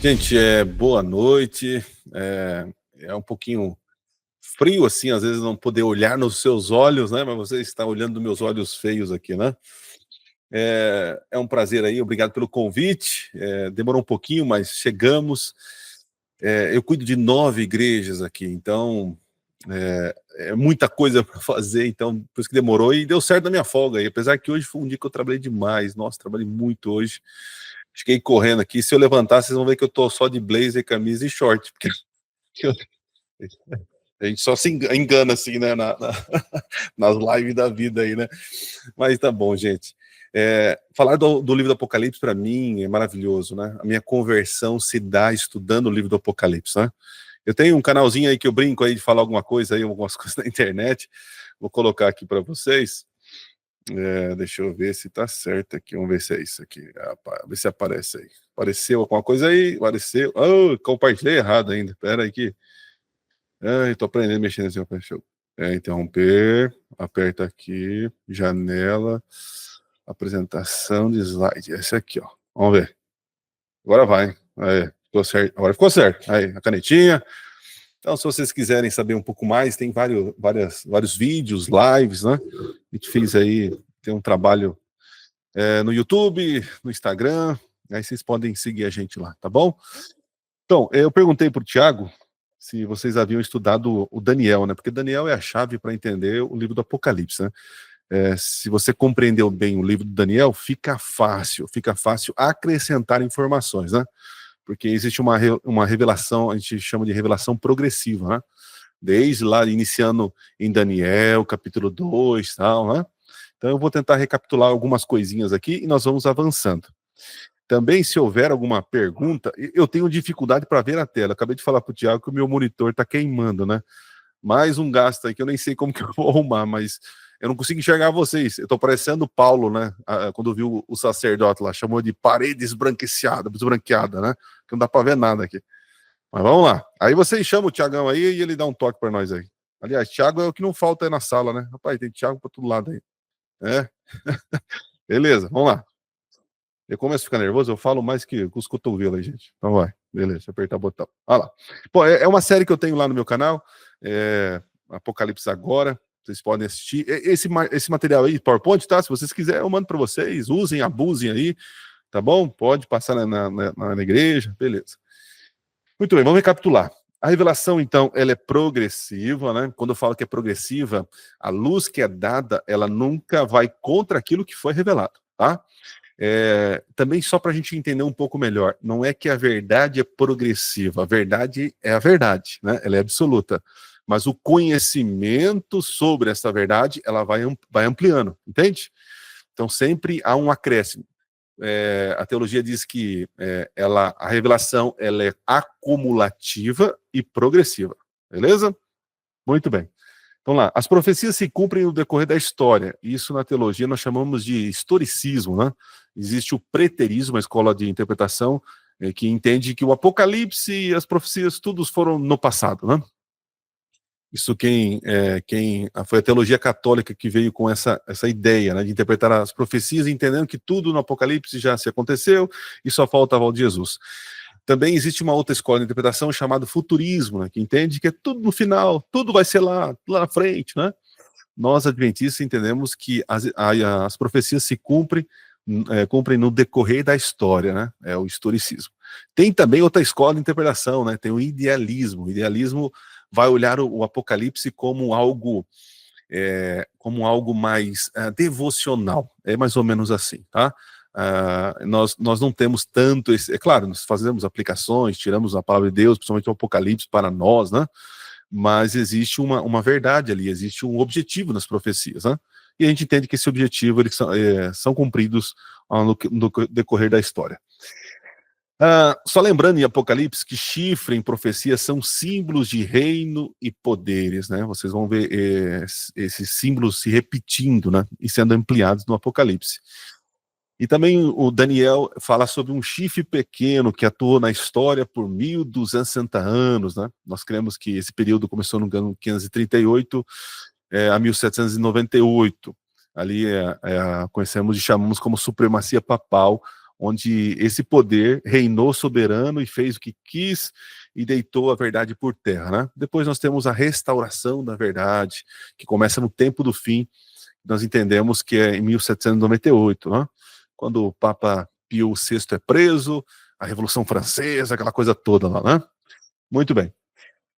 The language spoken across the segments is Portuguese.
Gente, boa noite. É um pouquinho frio, assim, às vezes não poder olhar nos seus olhos, né? Mas você está olhando nos meus olhos feios aqui, né? É um prazer aí, obrigado pelo convite. Demorou um pouquinho, mas chegamos. Eu cuido de 9 igrejas aqui, então é muita coisa para fazer, então por isso que demorou e deu certo na minha folga aí. Apesar que hoje foi um dia que eu trabalhei demais. Nossa, trabalhei muito hoje. Fiquei correndo aqui. Se eu levantar, vocês vão ver que eu tô só de blazer, camisa e short, porque a gente só se engana assim, né, nas lives da vida aí, né? Mas tá bom, gente. Falar do livro do Apocalipse para mim é maravilhoso, né? A minha conversão se dá estudando o livro do Apocalipse, né? Eu tenho um canalzinho aí que eu brinco aí de falar alguma coisa aí, algumas coisas na internet. Vou colocar aqui para vocês. Deixa eu ver se tá certo aqui. Vamos ver se é isso aqui. Ver se aparece aí. Apareceu alguma coisa aí? Apareceu. Oh, compartilhei errado ainda. Pera aí que. Eu tô aprendendo a mexer nesse show. Interromper. Aperta aqui. Janela. Apresentação de slide. Esse aqui, ó. Vamos ver. Agora vai. Aí, ficou certo. Agora ficou certo. Aí, a canetinha. Então, se vocês quiserem saber um pouco mais, tem vários vídeos, lives, né? A gente fez aí, tem um trabalho no YouTube, no Instagram, aí vocês podem seguir a gente lá, tá bom? Então, eu perguntei para o Tiago se vocês haviam estudado o Daniel, né? Porque Daniel é a chave para entender o livro do Apocalipse, né? Se você compreendeu bem o livro do Daniel, fica fácil acrescentar informações, né? Porque existe uma revelação, a gente chama de revelação progressiva, né? Desde lá, iniciando em Daniel, capítulo 2, tal, né? Então eu vou tentar recapitular algumas coisinhas aqui e nós vamos avançando. Também, se houver alguma pergunta, eu tenho dificuldade para ver a tela. Acabei de falar para o Tiago que o meu monitor está queimando, né? Mais um gasto aí que eu nem sei como que eu vou arrumar, mas eu não consigo enxergar vocês. Eu estou parecendo Paulo, né? Quando viu o sacerdote lá, chamou de parede esbranqueada, né? Que não dá para ver nada aqui. Mas vamos lá. Aí vocês chamam o Tiagão aí e ele dá um toque para nós aí. Aliás, Tiago é o que não falta aí na sala, né? Rapaz, tem Tiago para todo lado aí. Beleza, vamos lá. Eu começo a ficar nervoso, eu falo mais que com os cotovelos aí, gente. Então vai, beleza, apertar o botão. Olha lá. Pô, é uma série que eu tenho lá no meu canal, Apocalipse Agora, vocês podem assistir. Esse material aí, PowerPoint, tá? Se vocês quiserem, eu mando para vocês, usem, abusem aí, tá bom? Pode passar na igreja, beleza. Muito bem, vamos recapitular. A revelação, então, ela é progressiva, né? Quando eu falo que é progressiva, a luz que é dada, ela nunca vai contra aquilo que foi revelado, tá? Também só para a gente entender um pouco melhor, não é que a verdade é progressiva, a verdade é a verdade, né? Ela é absoluta, mas o conhecimento sobre essa verdade, ela vai ampliando, entende? Então sempre há um acréscimo. A teologia diz que a revelação ela é acumulativa e progressiva, beleza? Muito bem. Vamos lá. As profecias se cumprem no decorrer da história. Isso na teologia nós chamamos de historicismo, né? Existe o preterismo, a escola de interpretação, que entende que o Apocalipse e as profecias todos foram no passado, né? Isso foi a teologia católica que veio com essa ideia, né, de interpretar as profecias, entendendo que tudo no Apocalipse já se aconteceu e só falta a volta de Jesus. Também existe uma outra escola de interpretação chamada futurismo, né, que entende que é tudo no final, tudo vai ser lá na frente, né? Nós, adventistas, entendemos que as profecias se cumprem no decorrer da história, né? É o historicismo. Tem também outra escola de interpretação, né? Tem o idealismo. O idealismo vai olhar o Apocalipse como algo mais devocional. É mais ou menos assim, tá? Nós não temos tanto é claro, nós fazemos aplicações, tiramos a palavra de Deus, principalmente o Apocalipse para nós, né? Mas existe uma verdade ali, existe um objetivo nas profecias, né? E a gente entende que esse objetivo eles são cumpridos no decorrer da história. Só lembrando em Apocalipse que chifre em profecia são símbolos de reino e poderes, né? Vocês vão ver esses símbolos se repetindo, né? E sendo ampliados no Apocalipse. E também o Daniel fala sobre um chifre pequeno que atuou na história por 1.260 anos, né? Nós cremos que esse período começou no ano 538 a 1798. Ali conhecemos e chamamos como supremacia papal, onde esse poder reinou soberano e fez o que quis e deitou a verdade por terra, né? Depois nós temos a restauração da verdade, que começa no tempo do fim. Nós entendemos que é em 1798, né? Quando o Papa Pio VI é preso, a Revolução Francesa, aquela coisa toda lá, né? Muito bem.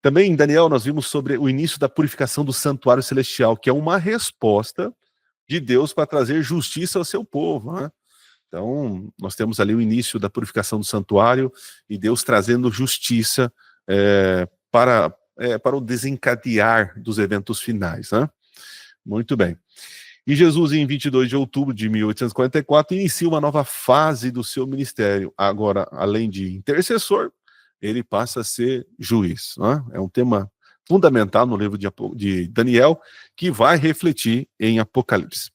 Também em Daniel nós vimos sobre o início da purificação do santuário celestial, que é uma resposta de Deus para trazer justiça ao seu povo, né? Então, nós temos ali o início da purificação do santuário e Deus trazendo justiça para o desencadear dos eventos finais, né? Muito bem. E Jesus, em 22 de outubro de 1844, inicia uma nova fase do seu ministério. Agora, além de intercessor, ele passa a ser juiz, né? É um tema fundamental no livro de Daniel, que vai refletir em Apocalipse.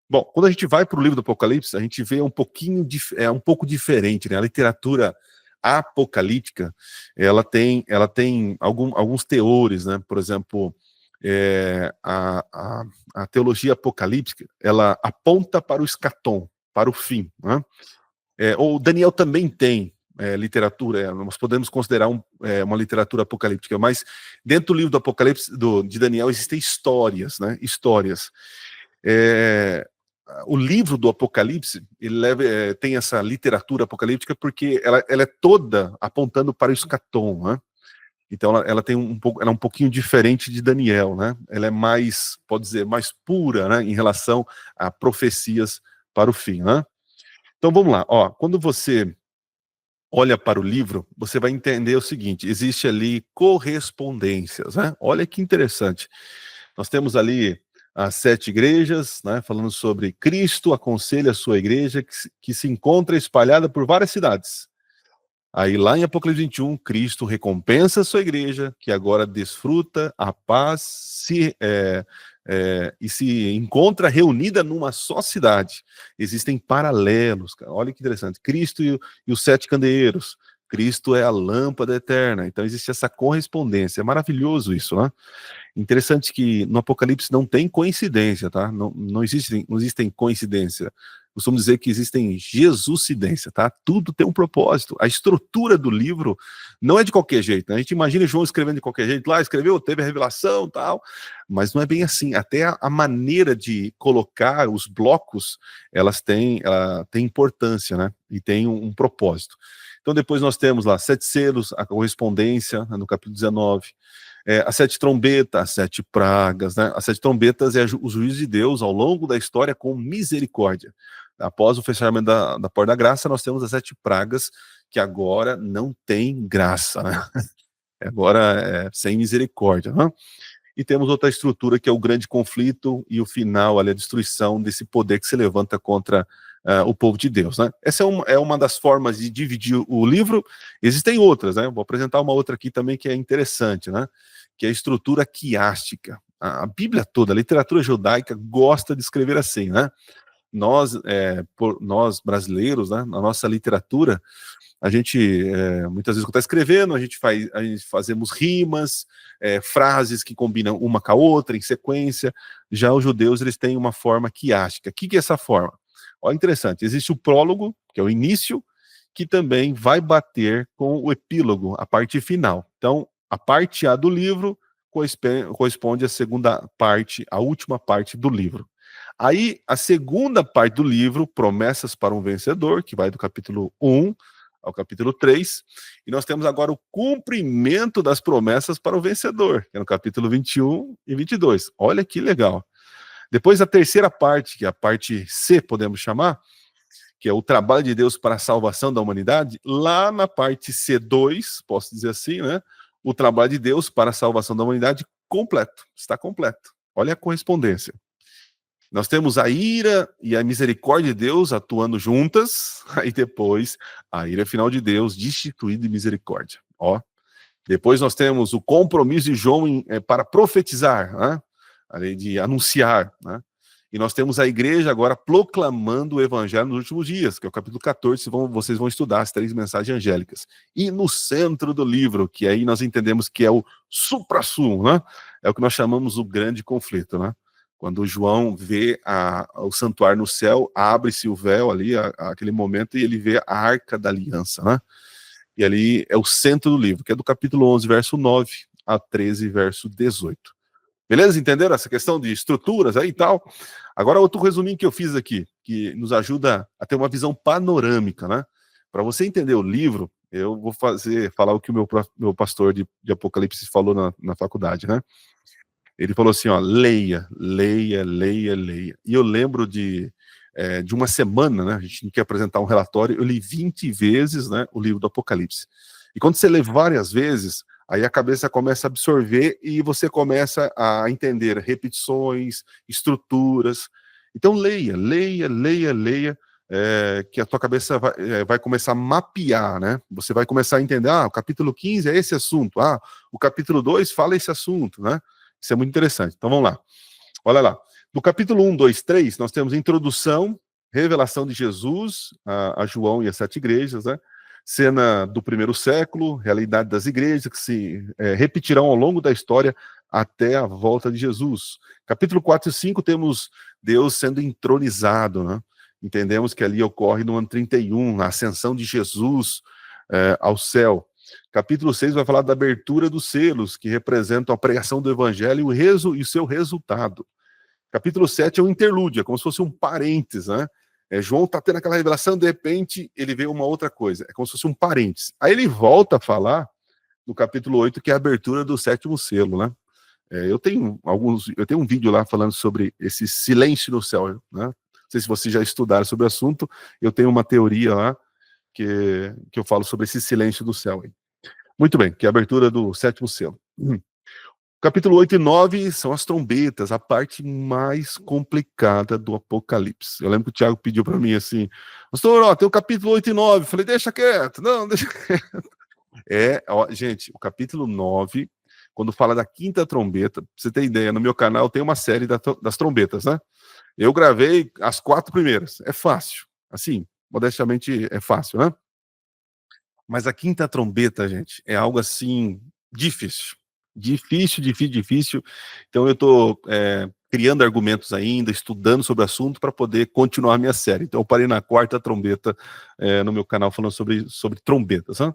Bom, quando a gente vai para o livro do Apocalipse, a gente vê um pouco diferente, né? A literatura apocalíptica, ela tem alguns teores, né? Por exemplo, a teologia apocalíptica, ela aponta para o escatom, para o fim, né? O Daniel também tem literatura, nós podemos considerar uma literatura apocalíptica, mas dentro do livro do Apocalipse, de Daniel, existem histórias, né? Histórias. O livro do Apocalipse, ele tem essa literatura apocalíptica porque ela é toda apontando para o escatom, né? Então ela tem ela é um pouquinho diferente de Daniel, né? Ela é mais, pode dizer, mais pura, né, em relação a profecias para o fim, né? Então vamos lá, ó, quando você olha para o livro, você vai entender o seguinte: existe ali correspondências, né? Olha que interessante. Nós temos ali as 7 igrejas, né, falando sobre Cristo aconselha a sua igreja que se encontra espalhada por várias cidades. Aí lá em Apocalipse 21, Cristo recompensa a sua igreja, que agora desfruta a paz e se encontra reunida numa só cidade. Existem paralelos, cara. Olha que interessante. Cristo e os 7 candeeiros. Cristo é a lâmpada eterna. Então existe essa correspondência. É maravilhoso isso, né? Interessante que no Apocalipse não tem coincidência, tá? Não existem coincidência. Costumo dizer que existem Jesuscidência, tá? Tudo tem um propósito. A estrutura do livro não é de qualquer jeito, né? A gente imagina João escrevendo de qualquer jeito, lá escreveu, teve a revelação, tal, mas não é bem assim. Até a maneira de colocar os blocos, ela tem importância, né? E tem um propósito. Então depois nós temos lá 7 selos, a correspondência, né, no capítulo 19, as 7 trombetas, as 7 pragas, né? As 7 trombetas é o juízo de Deus ao longo da história com misericórdia. Após o fechamento da porta da graça, nós temos as 7 pragas, que agora não tem graça, né? Agora é sem misericórdia, né? E temos outra estrutura que é o grande conflito e o final, ali, a destruição desse poder que se levanta contra o povo de Deus, né? Essa é uma das formas de dividir o livro. Existem outras, né? Vou apresentar uma outra aqui também que é interessante, né? Que é a estrutura quiástica. A Bíblia toda, a literatura judaica gosta de escrever assim, né? Nós brasileiros, né? Na nossa literatura, a gente muitas vezes quando está escrevendo, a gente fazemos rimas, frases que combinam uma com a outra em sequência. Já os judeus, eles têm uma forma quiástica. O que é essa forma? Olha, interessante, existe o prólogo, que é o início, que também vai bater com o epílogo, a parte final. Então, a parte A do livro corresponde à segunda parte, a última parte do livro. Aí, a segunda parte do livro, Promessas para um Vencedor, que vai do capítulo 1 ao capítulo 3, e nós temos agora o cumprimento das promessas para o vencedor, que é no capítulo 21 e 22. Olha que legal. Depois a terceira parte, que é a parte C, podemos chamar, que é o trabalho de Deus para a salvação da humanidade, lá na parte C2, posso dizer assim, né? O trabalho de Deus para a salvação da humanidade completo, está completo. Olha a correspondência. Nós temos a ira e a misericórdia de Deus atuando juntas, aí depois a ira final de Deus destituída de misericórdia. Ó. Depois nós temos o compromisso de João para profetizar, né? Ali de anunciar, né? E nós temos a igreja agora proclamando o evangelho nos últimos dias, que é o capítulo 14, vocês vão estudar as 3 mensagens angélicas. E no centro do livro, que aí nós entendemos que é o supra-sumo, né? É o que nós chamamos o grande conflito, né? Quando João vê o santuário no céu, abre-se o véu ali, aquele momento, e ele vê a Arca da Aliança, né? E ali é o centro do livro, que é do capítulo 11, verso 9 a 13, verso 18. Beleza? Entenderam essa questão de estruturas aí e tal? Agora, outro resuminho que eu fiz aqui, que nos ajuda a ter uma visão panorâmica, né? Para você entender o livro, eu vou falar o que o meu pastor de Apocalipse falou na faculdade, né? Ele falou assim, ó, leia, leia, leia, leia. E eu lembro de uma semana, né? A gente tinha que apresentar um relatório, eu li 20 vezes, né, o livro do Apocalipse. E quando você lê várias vezes, aí a cabeça começa a absorver e você começa a entender repetições, estruturas. Então leia, leia, leia, leia, que a tua cabeça vai começar a mapear, né? Você vai começar a entender, o capítulo 15 é esse assunto, o capítulo 2 fala esse assunto, né? Isso é muito interessante. Então vamos lá. Olha lá. No capítulo 1, 2, 3, nós temos introdução, revelação de Jesus a João e as 7 igrejas, né? Cena do primeiro século, realidade das igrejas que se repetirão ao longo da história até a volta de Jesus. Capítulo 4 e 5 temos Deus sendo entronizado, né? Entendemos que ali ocorre no ano 31, a ascensão de Jesus ao céu. Capítulo 6 vai falar da abertura dos selos, que representam a pregação do evangelho e o seu resultado. Capítulo 7 é um interlúdio, é como se fosse um parênteses, né? João está tendo aquela revelação, de repente ele vê uma outra coisa, é como se fosse um parênteses. Aí ele volta a falar no capítulo 8, que é a abertura do 7º selo, né? Eu tenho um vídeo lá falando sobre esse silêncio no céu, né? Não sei se vocês já estudaram sobre o assunto, eu tenho uma teoria lá que eu falo sobre esse silêncio do céu aí. Muito bem, que é a abertura do 7º selo. Capítulo 8 e 9 são as trombetas, a parte mais complicada do Apocalipse. Eu lembro que o Tiago pediu para mim assim, pastor, tem o capítulo 8 e 9. Eu falei, deixa quieto, não, deixa quieto. Gente, o capítulo 9, quando fala da 5ª trombeta, pra você ter ideia, no meu canal tem uma série das trombetas, né? Eu gravei as 4 primeiras, é fácil, assim, modestamente é fácil, né? Mas a 5ª trombeta, gente, é algo assim, difícil. Difícil, difícil, difícil. Então eu estou criando argumentos ainda, estudando sobre o assunto para poder continuar a minha série. Então eu parei na 4ª trombeta no meu canal falando sobre trombetas. Né?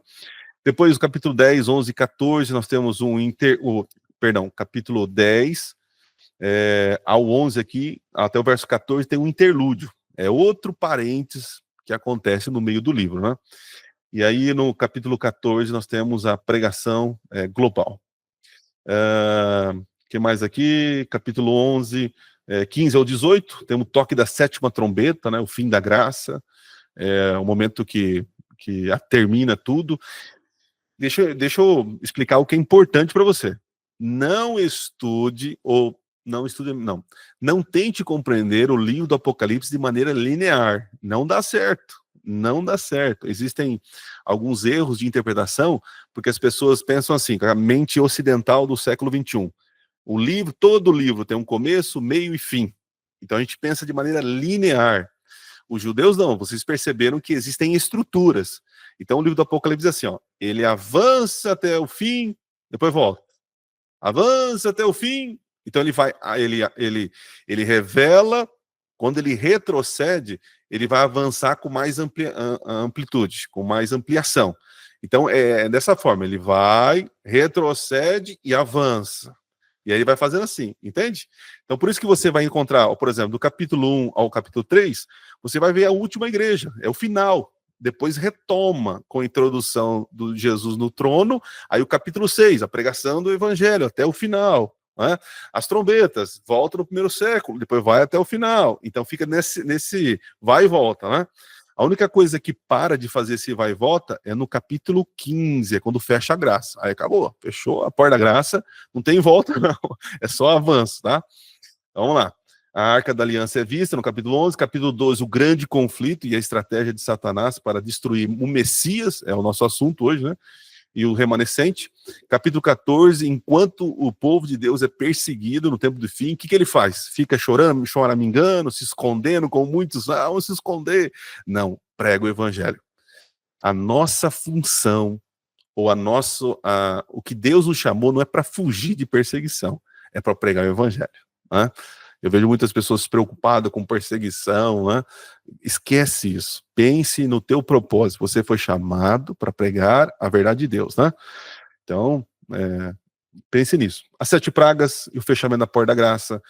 Depois, o capítulo 10, 11 e 14, nós temos capítulo 10 ao 11 aqui, até o verso 14, tem um interlúdio. É outro parênteses que acontece no meio do livro, né? E aí, no capítulo 14, nós temos a pregação global. Que mais aqui? Capítulo 11, 15 ao 18, temos o toque da 7ª trombeta, né, o fim da graça, o momento que termina tudo. Deixa eu explicar o que é importante para você. Não tente compreender o livro do Apocalipse de maneira linear. Não dá certo. Não dá certo. Existem alguns erros de interpretação, porque as pessoas pensam assim, com a mente ocidental do século XXI. Todo livro tem um começo, meio e fim. Então a gente pensa de maneira linear. Os judeus não, vocês perceberam que existem estruturas. Então o livro do Apocalipse diz assim, ó, ele avança até o fim, depois volta. Avança até o fim, então ele revela, quando ele retrocede, ele vai avançar com mais amplitude, com mais ampliação. Então é dessa forma, ele vai, retrocede e avança. E aí ele vai fazendo assim, entende? Então por isso que você vai encontrar, por exemplo, do capítulo 1 ao capítulo 3, você vai ver a última igreja, é o final. Depois retoma com a introdução do Jesus no trono, aí o capítulo 6, a pregação do evangelho, até o final. Né? As trombetas, volta no primeiro século, depois vai até o final. Então fica nesse vai e volta, né? A única coisa que para de fazer esse vai e volta é no capítulo 15, é quando fecha a graça. Aí acabou, fechou a porta da graça, não tem volta não, é só avanço, tá? Então, vamos lá. A Arca da Aliança é vista no capítulo 11, capítulo 12, o grande conflito e a estratégia de Satanás para destruir o Messias, é o nosso assunto hoje, né? E o remanescente. Capítulo 14, enquanto o povo de Deus é perseguido no tempo do fim, o que ele faz? Fica chorando, choramingando, se escondendo, como muitos, vamos se esconder. Não, prega o evangelho. A nossa função, ou o que Deus nos chamou, não é para fugir de perseguição, é para pregar o evangelho. Né? Eu vejo muitas pessoas preocupadas com perseguição, né? Esquece isso. Pense no teu propósito. Você foi chamado para pregar a verdade de Deus, né? Então, pense nisso. As 7 pragas e o fechamento da porta da graça.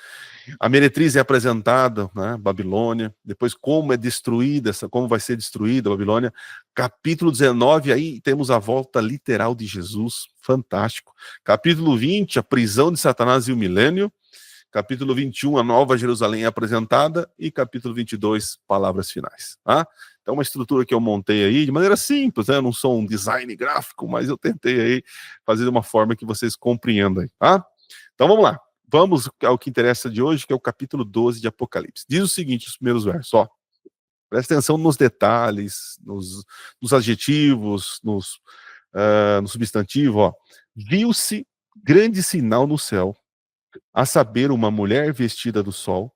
A meretriz é apresentada, né? Babilônia. Depois, como é destruída, como vai ser destruída a Babilônia. Capítulo 19, aí temos a volta literal de Jesus. Fantástico. Capítulo 20, a prisão de Satanás e o milênio. Capítulo 21, a nova Jerusalém é apresentada. E capítulo 22, palavras finais. Tá? Então, uma estrutura que eu montei aí de maneira simples, né? Eu não sou um design gráfico, mas eu tentei aí fazer de uma forma que vocês compreendam. Tá? Então, vamos lá. Vamos ao que interessa de hoje, que é o capítulo 12 de Apocalipse. Diz o seguinte, os primeiros versos, ó. Presta atenção nos detalhes, nos adjetivos, no substantivo, ó. Viu-se grande sinal no céu, a saber, uma mulher vestida do sol,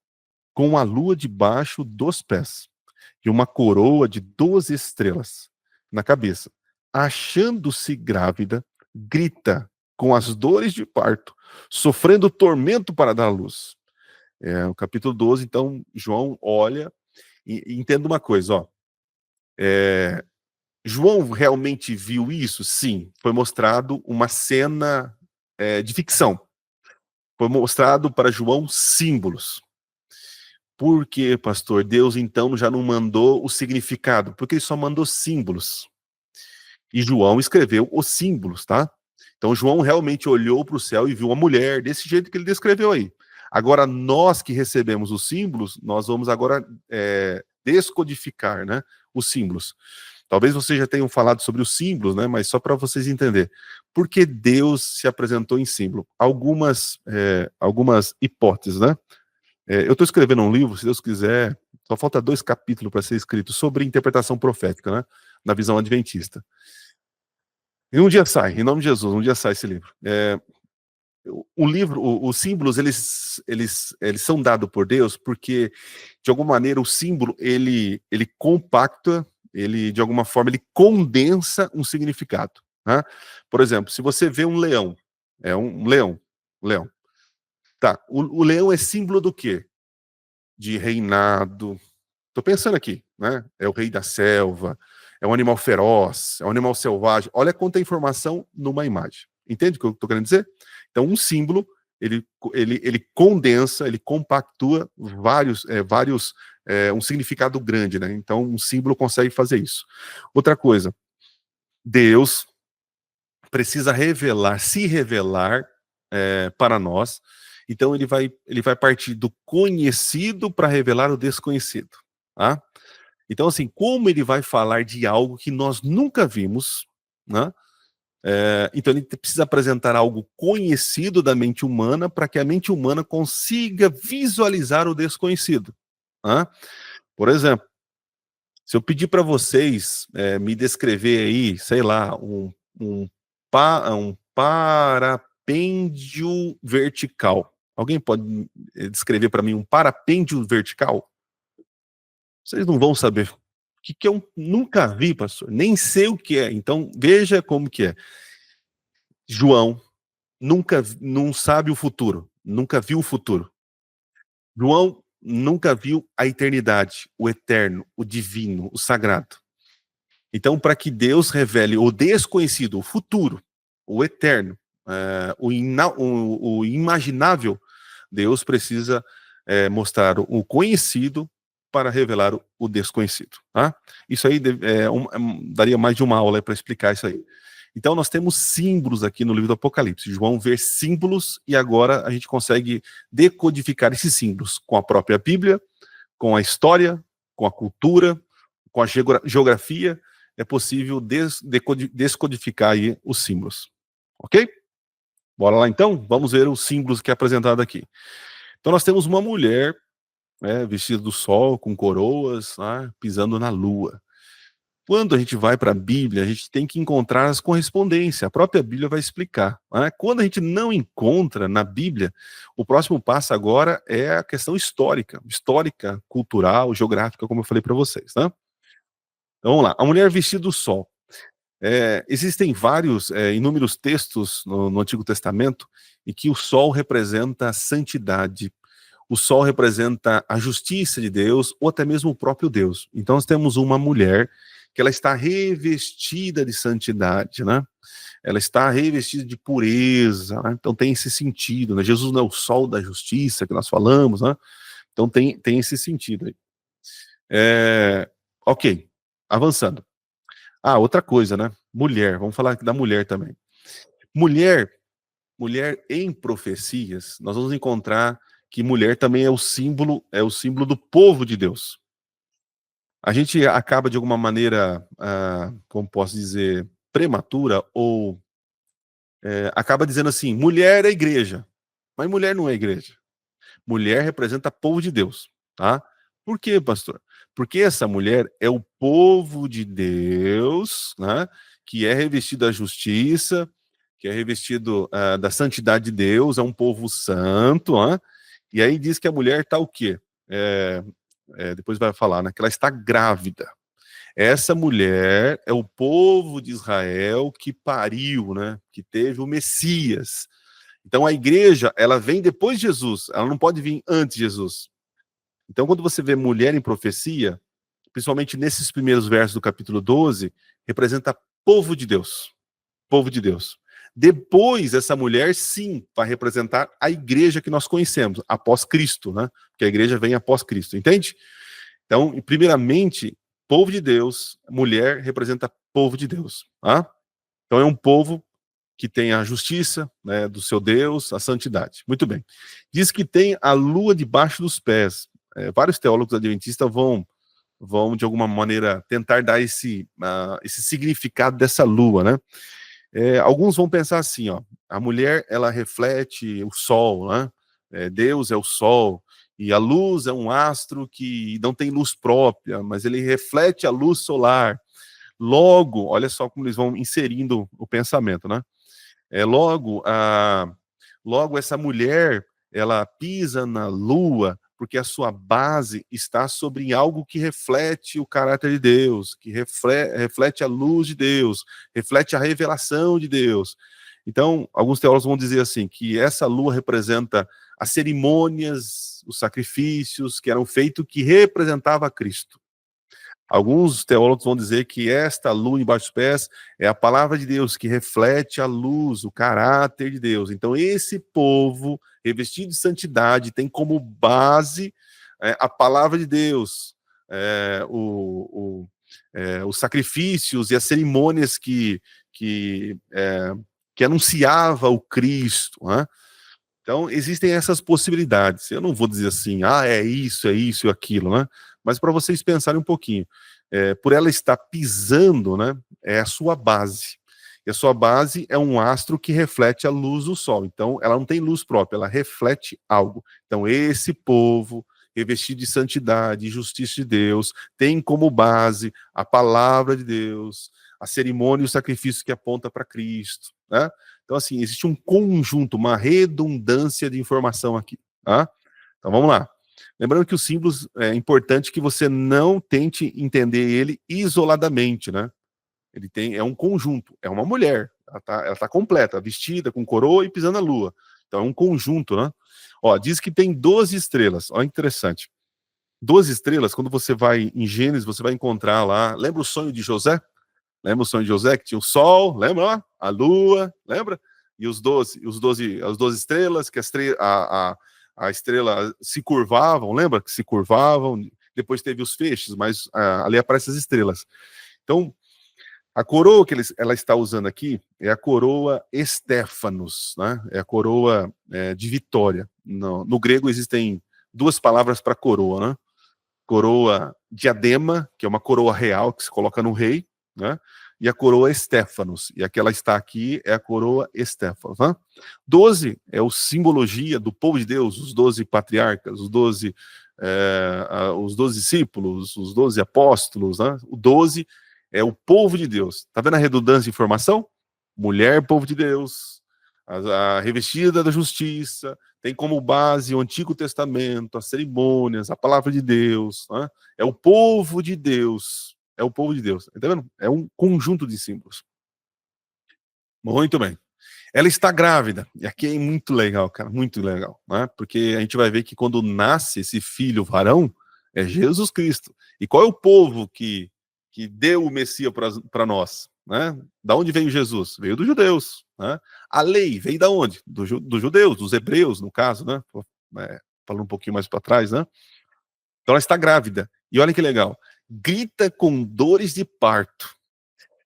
com a lua debaixo dos pés, e uma coroa de 12 estrelas na cabeça. Achando-se grávida, grita com as dores de parto, sofrendo tormento para dar à luz. O capítulo 12, então, João olha e entenda uma coisa, ó. João realmente viu isso? Sim. Foi mostrado uma cena de ficção. Foi mostrado para João símbolos. Por que, pastor? Deus, então, já não mandou o significado? Porque ele só mandou símbolos. E João escreveu os símbolos, tá? Então, João realmente olhou para o céu e viu uma mulher desse jeito que ele descreveu aí. Agora, nós que recebemos os símbolos, nós vamos agora descodificar, né, os símbolos. Talvez vocês já tenham falado sobre os símbolos, né, mas só para vocês entenderem. Por que Deus se apresentou em símbolo? Algumas hipóteses, né? Eu estou escrevendo um livro, se Deus quiser, só falta 2 capítulos para ser escrito, sobre interpretação profética, né, na visão adventista. E um dia sai, em nome de Jesus, um dia sai esse livro. O livro, os símbolos, eles são dados por Deus porque, de alguma maneira, o símbolo, ele compacta, ele, de alguma forma, ele condensa um significado. Né? Por exemplo, se você vê um leão, um leão. Tá, o leão é símbolo do quê? De reinado. Estou pensando aqui, né? É o rei da selva, é um animal feroz, é um animal selvagem. Olha quanta informação numa imagem. Entende o que eu estou querendo dizer? Então, um símbolo, ele condensa, ele compactua um significado grande, né? Então, um símbolo consegue fazer isso. Outra coisa, Deus precisa se revelar para nós. Então, ele vai partir do conhecido para revelar o desconhecido. Tá? Então, assim, como ele vai falar de algo que nós nunca vimos, né? Então ele precisa apresentar algo conhecido da mente humana para que a mente humana consiga visualizar o desconhecido. Né? Por exemplo, se eu pedir para vocês me descrever aí, sei lá, um parapêndio vertical. Alguém pode descrever para mim um parapêndio vertical? Vocês não vão saber. O que eu nunca vi, pastor? Nem sei o que é. Então, veja como que é. João não sabe o futuro. Nunca viu o futuro. João nunca viu a eternidade, o eterno, o divino, o sagrado. Então, para que Deus revele o desconhecido, o futuro, o eterno, o imaginável, Deus precisa mostrar o conhecido para revelar o desconhecido. Tá? Isso aí daria mais de uma aula para explicar isso aí. Então, nós temos símbolos aqui no livro do Apocalipse. João vê símbolos e agora a gente consegue decodificar esses símbolos com a própria Bíblia, com a história, com a cultura, com a geografia. É possível descodificar aí os símbolos. Ok? Bora lá então? Vamos ver os símbolos que é apresentado aqui. Então, nós temos uma mulher vestida do sol, com coroas, pisando na lua. Quando a gente vai para a Bíblia, a gente tem que encontrar as correspondências. A própria Bíblia vai explicar. Né? Quando a gente não encontra na Bíblia, o próximo passo agora é a questão histórica, cultural, geográfica, como eu falei para vocês. Né? Então, vamos lá. A mulher vestida do sol. Existem inúmeros textos no Antigo Testamento em que o sol representa a santidade. o sol representa a justiça de Deus, ou até mesmo o próprio Deus. Então nós temos uma mulher que ela está revestida de santidade, né? Ela está revestida de pureza, né? Então tem esse sentido, né? Jesus não é o sol da justiça que nós falamos, né? Então tem esse sentido aí. Ok, avançando. Outra coisa, né? Mulher, vamos falar aqui da mulher também. Mulher, mulher em profecias, nós vamos encontrar que mulher também é o símbolo do povo de Deus. A gente acaba de alguma maneira, como posso dizer, prematura, ou acaba dizendo assim, mulher é igreja, mas mulher não é igreja. Mulher representa povo de Deus, tá? Por quê, pastor? Porque essa mulher é o povo de Deus, né? Que é revestido da justiça, que é revestido da santidade de Deus, é um povo santo, né? E aí diz que a mulher está o quê? Depois vai falar, né? Que ela está grávida. Essa mulher é o povo de Israel que pariu, né? Que teve o Messias. Então a igreja, ela vem depois de Jesus, ela não pode vir antes de Jesus. Então quando você vê mulher em profecia, principalmente nesses primeiros versos do capítulo 12, representa povo de Deus. Povo de Deus. Depois, essa mulher, sim, vai representar a igreja que nós conhecemos, após Cristo, né? Porque a igreja vem após Cristo, entende? Então, primeiramente, povo de Deus, mulher representa povo de Deus, tá? Então é um povo que tem a justiça, né, do seu Deus, a santidade. Muito bem. Diz que tem a lua debaixo dos pés. Vários teólogos adventistas vão de alguma maneira, tentar dar esse significado dessa lua, né? Alguns vão pensar assim, ó, a mulher, ela reflete o sol, né? Deus é o sol, e a luz é um astro que não tem luz própria, mas ele reflete a luz solar. Logo, olha só como eles vão inserindo o pensamento, né? Logo essa mulher, ela pisa na lua porque a sua base está sobre algo que reflete o caráter de Deus, que reflete a luz de Deus, reflete a revelação de Deus. Então, alguns teólogos vão dizer assim, que essa lua representa as cerimônias, os sacrifícios que eram feitos, que representava Cristo. Alguns teólogos vão dizer que esta lua embaixo dos pés é a palavra de Deus, que reflete a luz, o caráter de Deus. Então, esse povo, revestido de santidade, tem como base a palavra de Deus, os sacrifícios e as cerimônias que anunciava o Cristo, né? Então, existem essas possibilidades. Eu não vou dizer assim, é isso e aquilo, né? Mas para vocês pensarem um pouquinho, por ela estar pisando, né, é a sua base. E a sua base é um astro que reflete a luz do sol. Então, ela não tem luz própria, ela reflete algo. Então, esse povo, revestido de santidade e justiça de Deus, tem como base a palavra de Deus, a cerimônia e o sacrifício que aponta para Cristo, né? Então, assim, existe um conjunto, uma redundância de informação aqui, tá? Então, vamos lá. Lembrando que os símbolos, é importante que você não tente entender ele isoladamente, né? É um conjunto, é uma mulher, ela tá completa, vestida, com coroa e pisando na lua. Então, é um conjunto, né? Ó, diz que tem 12 estrelas, olha que interessante. 12 estrelas, quando você vai em Gênesis, você vai encontrar lá, lembra o sonho de José? Lembra o sonho de José, que tinha o sol, lembra? A lua, lembra? E as 12 estrelas, que a estrela se curvavam, lembra? Que se curvavam, depois teve os feixes, mas ali aparecem as estrelas. Então, a coroa que ela está usando aqui é a coroa Estéfanos, né? É a coroa de vitória. No grego existem duas palavras para coroa, né? Coroa diadema, que é uma coroa real que se coloca no rei, né? E a coroa Estéfanos, e a que ela está aqui é a coroa Estéfanos, né? 12 é o simbologia do povo de Deus, os 12 patriarcas, os 12 discípulos, os 12 apóstolos, né? O 12 é o povo de Deus. Tá vendo a redundância de informação? Mulher, povo de Deus, a revestida da justiça, tem como base o Antigo Testamento, as cerimônias, a palavra de Deus, né? É o povo de Deus. É o povo de Deus. Tá vendo? É um conjunto de símbolos. Muito bem. Ela está grávida, e aqui é muito legal, cara, muito legal, né? Porque a gente vai ver que quando nasce esse filho varão, é Jesus Cristo. E qual é o povo que deu o Messias para nós, né? Da onde veio Jesus? Veio dos judeus, né? A lei veio da onde? Dos judeus, dos hebreus, no caso, né? Falando um pouquinho mais para trás, né? Então ela está grávida. E olha que legal, grita com dores de parto.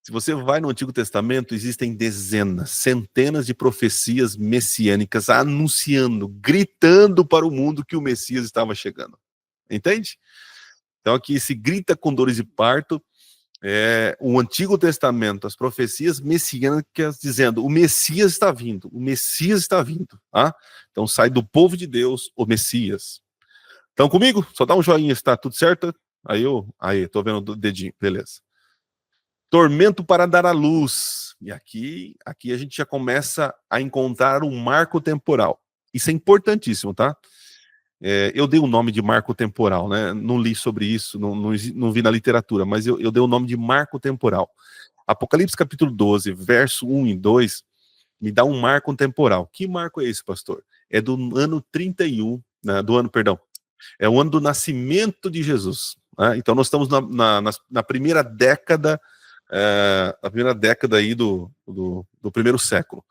Se você vai no Antigo Testamento, existem dezenas, centenas de profecias messiânicas anunciando, gritando para o mundo que o Messias estava chegando. Entende? Então aqui se grita com dores de parto, o Antigo Testamento, as profecias messiânicas dizendo, o Messias está vindo, o Messias está vindo. Tá? Então sai do povo de Deus o Messias. Estão comigo? Só dá um joinha se está tudo certo. Aí, tô vendo o dedinho, beleza. Tormento para dar à luz. E aqui a gente já começa a encontrar um marco temporal. Isso é importantíssimo, tá? Eu dei o nome de marco temporal, né? Não li sobre isso, não vi na literatura, mas eu dei o nome de marco temporal. Apocalipse capítulo 12, verso 1 e 2, me dá um marco temporal. Que marco é esse, pastor? É do ano 31, né, é o ano do nascimento de Jesus. Né? Então nós estamos na primeira década, a primeira década aí do primeiro século.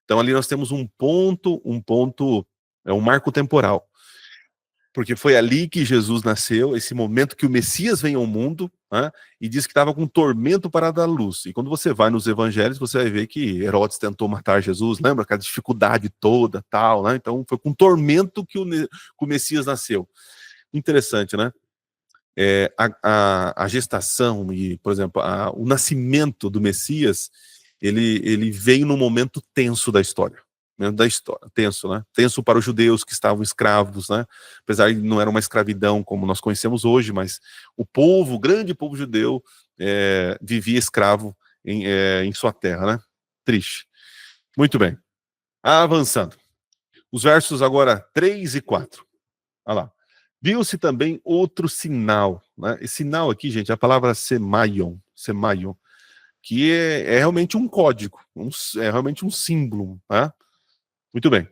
Então ali nós temos um marco temporal. Porque foi ali que Jesus nasceu, esse momento que o Messias vem ao mundo, né, e diz que estava com tormento para dar luz. E quando você vai nos evangelhos, você vai ver que Herodes tentou matar Jesus, lembra? Aquela dificuldade toda, tal, né? Então foi com tormento que o Messias nasceu. Interessante, né? A gestação e, por exemplo, o nascimento do Messias, ele veio num momento tenso da história. Tenso, né? Tenso para os judeus que estavam escravos, né? Apesar de não era uma escravidão como nós conhecemos hoje, mas o grande povo judeu, vivia escravo em sua terra, né? Triste. Muito bem. Avançando. Os versos agora 3 e 4. Olha lá. Viu-se também outro sinal, né? Esse sinal aqui, gente, é a palavra semaion, que é realmente um código, é realmente um símbolo, tá? Muito bem.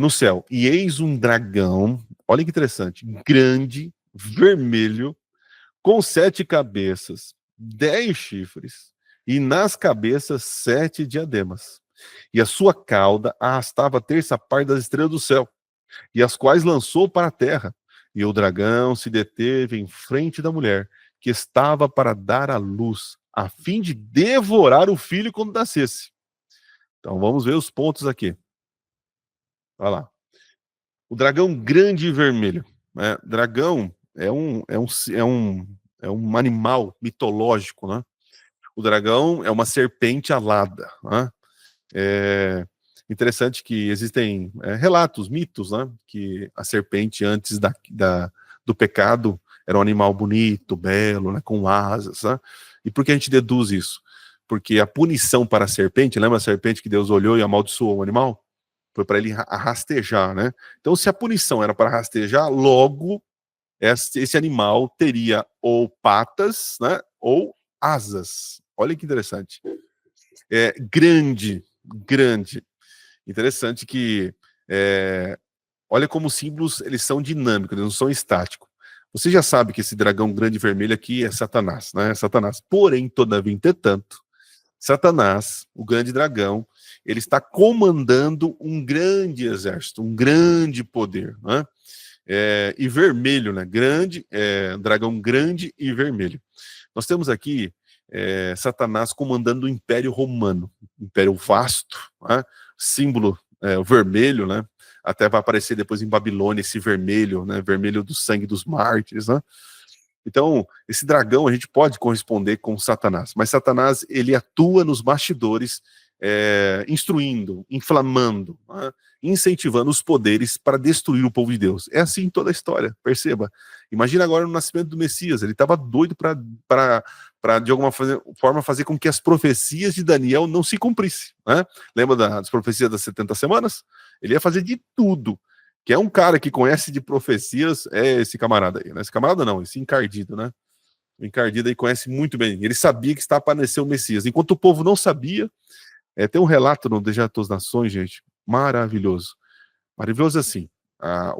No céu. E eis um dragão, olha que interessante, grande, vermelho, com 7 cabeças, 10 chifres, e nas cabeças 7 diademas. E a sua cauda arrastava a terça parte das estrelas do céu, e as quais lançou para a terra. E o dragão se deteve em frente da mulher, que estava para dar à luz, a fim de devorar o filho quando nascesse. Então vamos ver os pontos aqui. Olha lá. O dragão grande e vermelho. Né? Dragão é um animal mitológico, né? O dragão é uma serpente alada. Né? É interessante que existem relatos, mitos, né? Que a serpente, antes do pecado, era um animal bonito, belo, né? Com asas. Né? E por que a gente deduz isso? Porque a punição para a serpente, lembra a serpente que Deus olhou e amaldiçoou o animal? Foi para ele rastejar, né? Então, se a punição era para rastejar, logo esse animal teria ou patas, né? Ou asas. Olha que interessante. Grande. Interessante que olha como os símbolos eles são dinâmicos, eles não são estáticos. Você já sabe que esse dragão grande vermelho aqui é Satanás, né? Satanás. Porém, todavia, entretanto, Satanás, o grande dragão, ele está comandando um grande exército, um grande poder, né? E vermelho, né? Dragão grande e vermelho. Nós temos aqui Satanás comandando o Império Romano, Império vasto, né? Símbolo vermelho, né? Até vai aparecer depois em Babilônia esse vermelho, né? Vermelho do sangue dos mártires, né? Então, esse dragão a gente pode corresponder com Satanás, mas Satanás ele atua nos bastidores, instruindo, inflamando, né? Incentivando os poderes para destruir o povo de Deus. É assim em toda a história, perceba. Imagina agora no nascimento do Messias, ele estava doido para de alguma forma fazer com que as profecias de Daniel não se cumprissem. Né? Lembra das profecias das 70 semanas? Ele ia fazer de tudo. Que é um cara que conhece de profecias, é esse camarada aí, né? Esse camarada não, esse encardido, né? O encardido aí conhece muito bem. Ele sabia que está para nascer o Messias. Enquanto o povo não sabia, Tem um relato no Dejeto das Nações, gente, maravilhoso. Maravilhoso assim, a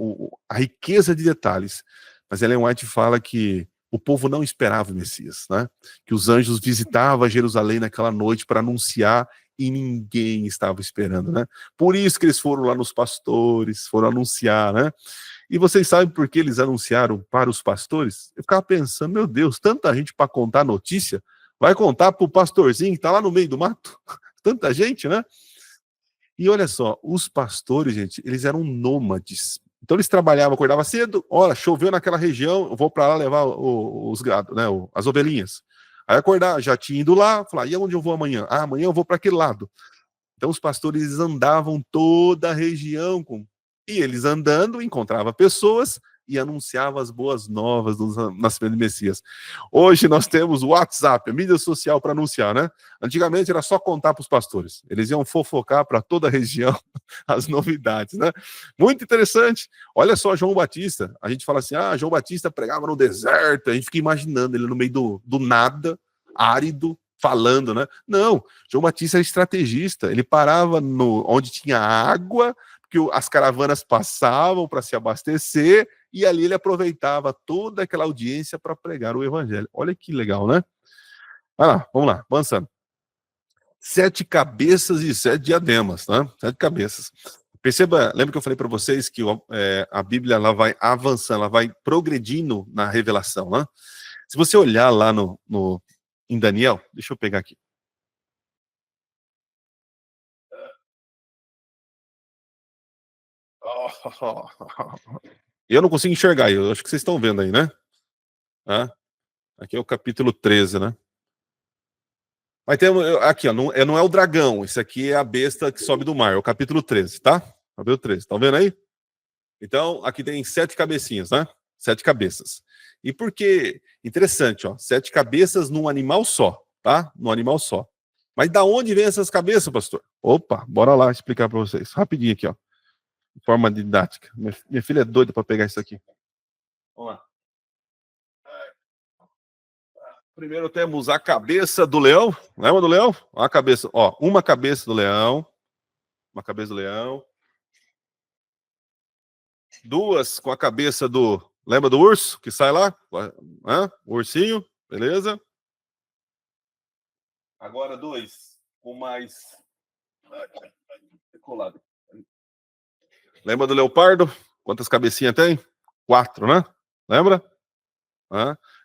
riqueza de detalhes. Mas Ellen White fala que o povo não esperava o Messias, né? Que os anjos visitavam Jerusalém naquela noite para anunciar e ninguém estava esperando, né? Por isso que eles foram lá nos pastores, foram anunciar, né? E vocês sabem por que eles anunciaram para os pastores? Eu ficava pensando, meu Deus, tanta gente para contar notícia, vai contar para o pastorzinho que está lá no meio do mato? Tanta gente, né? E olha só, os pastores, gente, eles eram nômades. Então eles trabalhavam, acordavam cedo, olha, choveu naquela região, eu vou para lá levar os gados, né, as ovelhinhas. Aí acordar, já tinha ido lá, falar, e onde eu vou amanhã? Ah, amanhã eu vou para aquele lado. Então os pastores andavam toda a região e eles andando encontravam pessoas e anunciavam as boas novas do nascimento do Messias. Hoje nós temos o WhatsApp, a mídia social para anunciar, né? Antigamente era só contar para os pastores. Eles iam fofocar para toda a região as novidades, né? Muito interessante. Olha só João Batista. A gente fala assim, João Batista pregava no deserto. A gente fica imaginando ele no meio do nada, árido, falando, né? Não, João Batista era estrategista. Ele parava onde tinha água, porque as caravanas passavam para se abastecer, e ali ele aproveitava toda aquela audiência para pregar o evangelho. Olha que legal, né? Vai lá, vamos lá, avançando. 7 cabeças e 7 diademas, né? 7 cabeças. Perceba, lembra que eu falei para vocês que a Bíblia ela vai avançando, ela vai progredindo na revelação, né? Se você olhar lá em Daniel, deixa eu pegar aqui. Eu não consigo enxergar, eu acho que vocês estão vendo aí, né? Aqui é o capítulo 13, né? Mas tem aqui, ó, não é o dragão, esse aqui é a besta que sobe do mar, é o capítulo 13, tá? Capítulo 13, estão vendo aí? Então, aqui tem 7 cabecinhas, né? 7 cabeças. E por que? Interessante, ó, 7 cabeças num animal só, tá? Num animal só. Mas da onde vem essas cabeças, pastor? Opa, bora lá explicar para vocês. Rapidinho aqui, ó. De forma didática. Minha filha é doida para pegar isso aqui. Vamos lá. Primeiro temos a cabeça do leão. Lembra do leão? A cabeça, ó, uma cabeça do leão. Uma cabeça do leão. Duas com a cabeça do. Lembra do urso que sai lá? O ursinho, beleza? Agora 2 com mais. Colado. Lembra do leopardo? Quantas cabecinhas tem? 4, né? Lembra?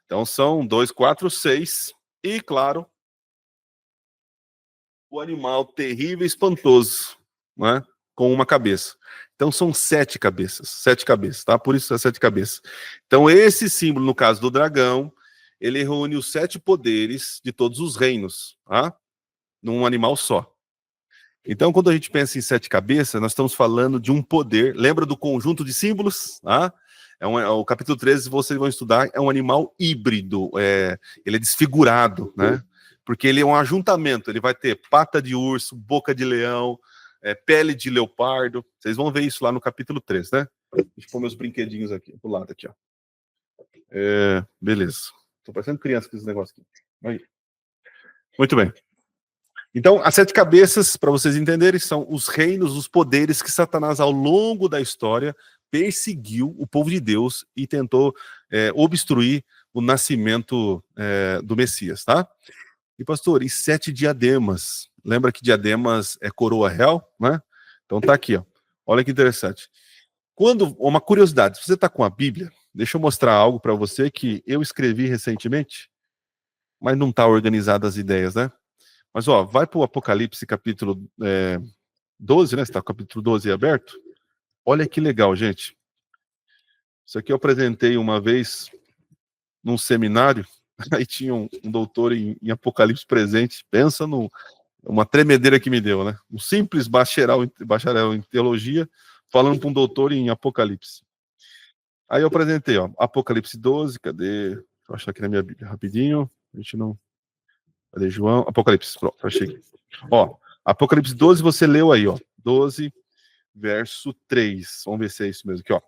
Então são 2, 4, 6. E, claro, o animal terrível e espantoso, né? Com uma cabeça. Então são 7 cabeças. 7 cabeças, tá? Por isso é 7 cabeças. Então esse símbolo, no caso do dragão, ele reúne os 7 poderes de todos os reinos, tá? Num animal só. Então, quando a gente pensa em 7 cabeças, nós estamos falando de um poder. Lembra do conjunto de símbolos? O capítulo 13, vocês vão estudar, é um animal híbrido. Ele é desfigurado, né? Porque ele é um ajuntamento. Ele vai ter pata de urso, boca de leão, pele de leopardo. Vocês vão ver isso lá no capítulo 13, né? Deixa eu pôr meus brinquedinhos aqui, do lado aqui, ó. Beleza. Tô parecendo criança com esse negócio aqui. Aí. Muito bem. Então, as 7 cabeças, para vocês entenderem, são os reinos, os poderes que Satanás, ao longo da história, perseguiu o povo de Deus e tentou obstruir o nascimento do Messias, tá? E, pastor, e 7 diademas? Lembra que diademas é coroa real, né? Então tá aqui, ó. Olha que interessante. Uma curiosidade, se você está com a Bíblia, deixa eu mostrar algo para você que eu escrevi recentemente, mas não está organizado as ideias, né? Mas, ó, vai para o Apocalipse capítulo 12, né? Está o capítulo 12 aberto. Olha que legal, gente. Isso aqui eu apresentei uma vez num seminário, aí tinha um doutor em Apocalipse presente. Pensa numa tremedeira que me deu, né? Um simples bacharel em teologia falando para um doutor em Apocalipse. Aí eu apresentei, ó, Apocalipse 12, cadê? Deixa eu achar aqui na minha Bíblia rapidinho. A gente não... Cadê João? Apocalipse, pronto, achei aqui. Ó, Apocalipse 12, você leu aí, ó. 12, verso 3. Vamos ver se é isso mesmo aqui, ó.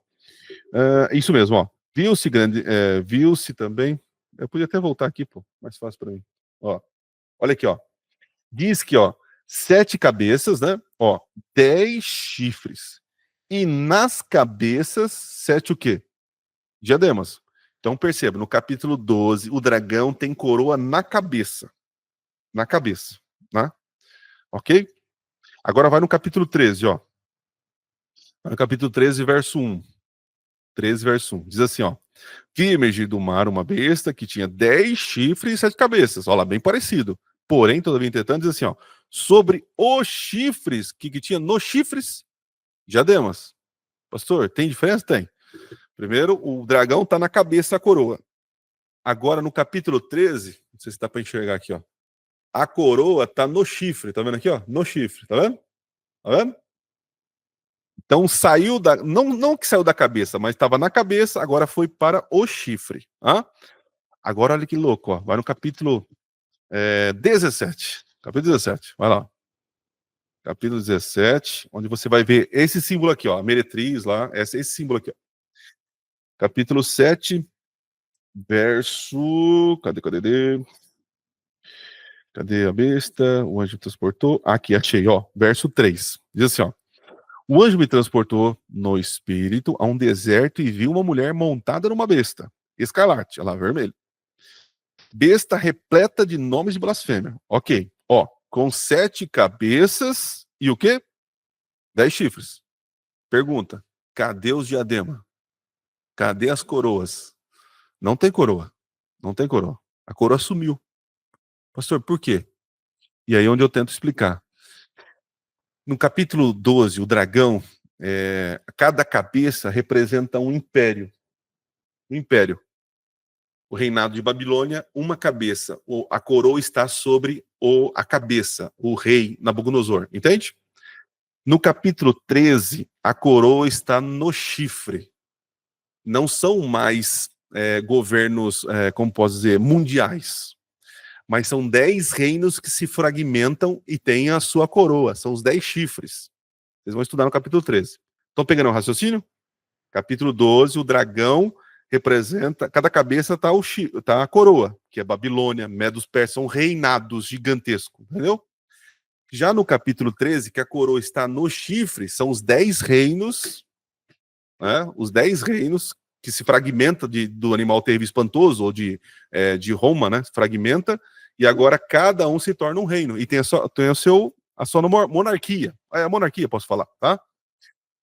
Isso mesmo, ó. Viu-se também. Eu podia até voltar aqui, pô, mais fácil para mim. Ó, olha aqui, ó. Diz que, ó, 7 cabeças, né? Ó, 10 chifres. E nas cabeças, 7 o quê? Diademas. Então perceba, no capítulo 12, o dragão tem coroa na cabeça. Na cabeça, né? Ok? Agora vai no capítulo 13, ó. Vai no capítulo 13, verso 1. 13, verso 1. Diz assim, ó. Vi emergir do mar uma besta que tinha 10 chifres e 7 cabeças. Olha lá, bem parecido. Porém, todavia, entretanto, diz assim, ó. Sobre os chifres, que tinha nos chifres? Diademas. Pastor, tem diferença? Tem. Primeiro, o dragão está na cabeça, a coroa. Agora, no capítulo 13, não sei se dá para enxergar aqui, ó. A coroa está no chifre, tá vendo aqui, ó? No chifre, tá vendo? Tá vendo? Então saiu da. Não que saiu da cabeça, mas estava na cabeça, agora foi para o chifre. Tá? Agora olha que louco, ó. Vai no capítulo 17. Capítulo 17, vai lá. Capítulo 17, onde você vai ver esse símbolo aqui, ó. A meretriz lá, esse símbolo aqui, ó. Capítulo 7, verso. Cadê a besta? O anjo transportou. Aqui, achei, ó. Verso 3. Diz assim, ó. O anjo me transportou no espírito a um deserto e viu uma mulher montada numa besta. Escarlate, olha lá, vermelho. Besta repleta de nomes de blasfêmia. Ok. Ó, com 7 cabeças e o quê? 10 chifres. Pergunta: cadê os diadema? Cadê as coroas? Não tem coroa. Não tem coroa. A coroa sumiu. Pastor, por quê? E aí é onde eu tento explicar. No capítulo 12, o dragão, cada cabeça representa um império. Um império. O reinado de Babilônia, uma cabeça. A coroa está sobre a cabeça, o rei Nabucodonosor. Entende? No capítulo 13, a coroa está no chifre. Não são mais governos, como posso dizer, mundiais. Mas são 10 reinos que se fragmentam e têm a sua coroa. São os 10 chifres. Vocês vão estudar no capítulo 13. Estão pegando o raciocínio? Capítulo 12, o dragão representa, cada cabeça tá a coroa, que é Babilônia, Medos Persas, são reinados gigantescos, entendeu? Já no capítulo 13, que a coroa está no chifre, são os 10 reinos, né? Os 10 reinos que se fragmenta do animal terrível espantoso, ou de Roma, né? Fragmenta, e agora cada um se torna um reino, e tem a sua monarquia. É a monarquia, posso falar, tá?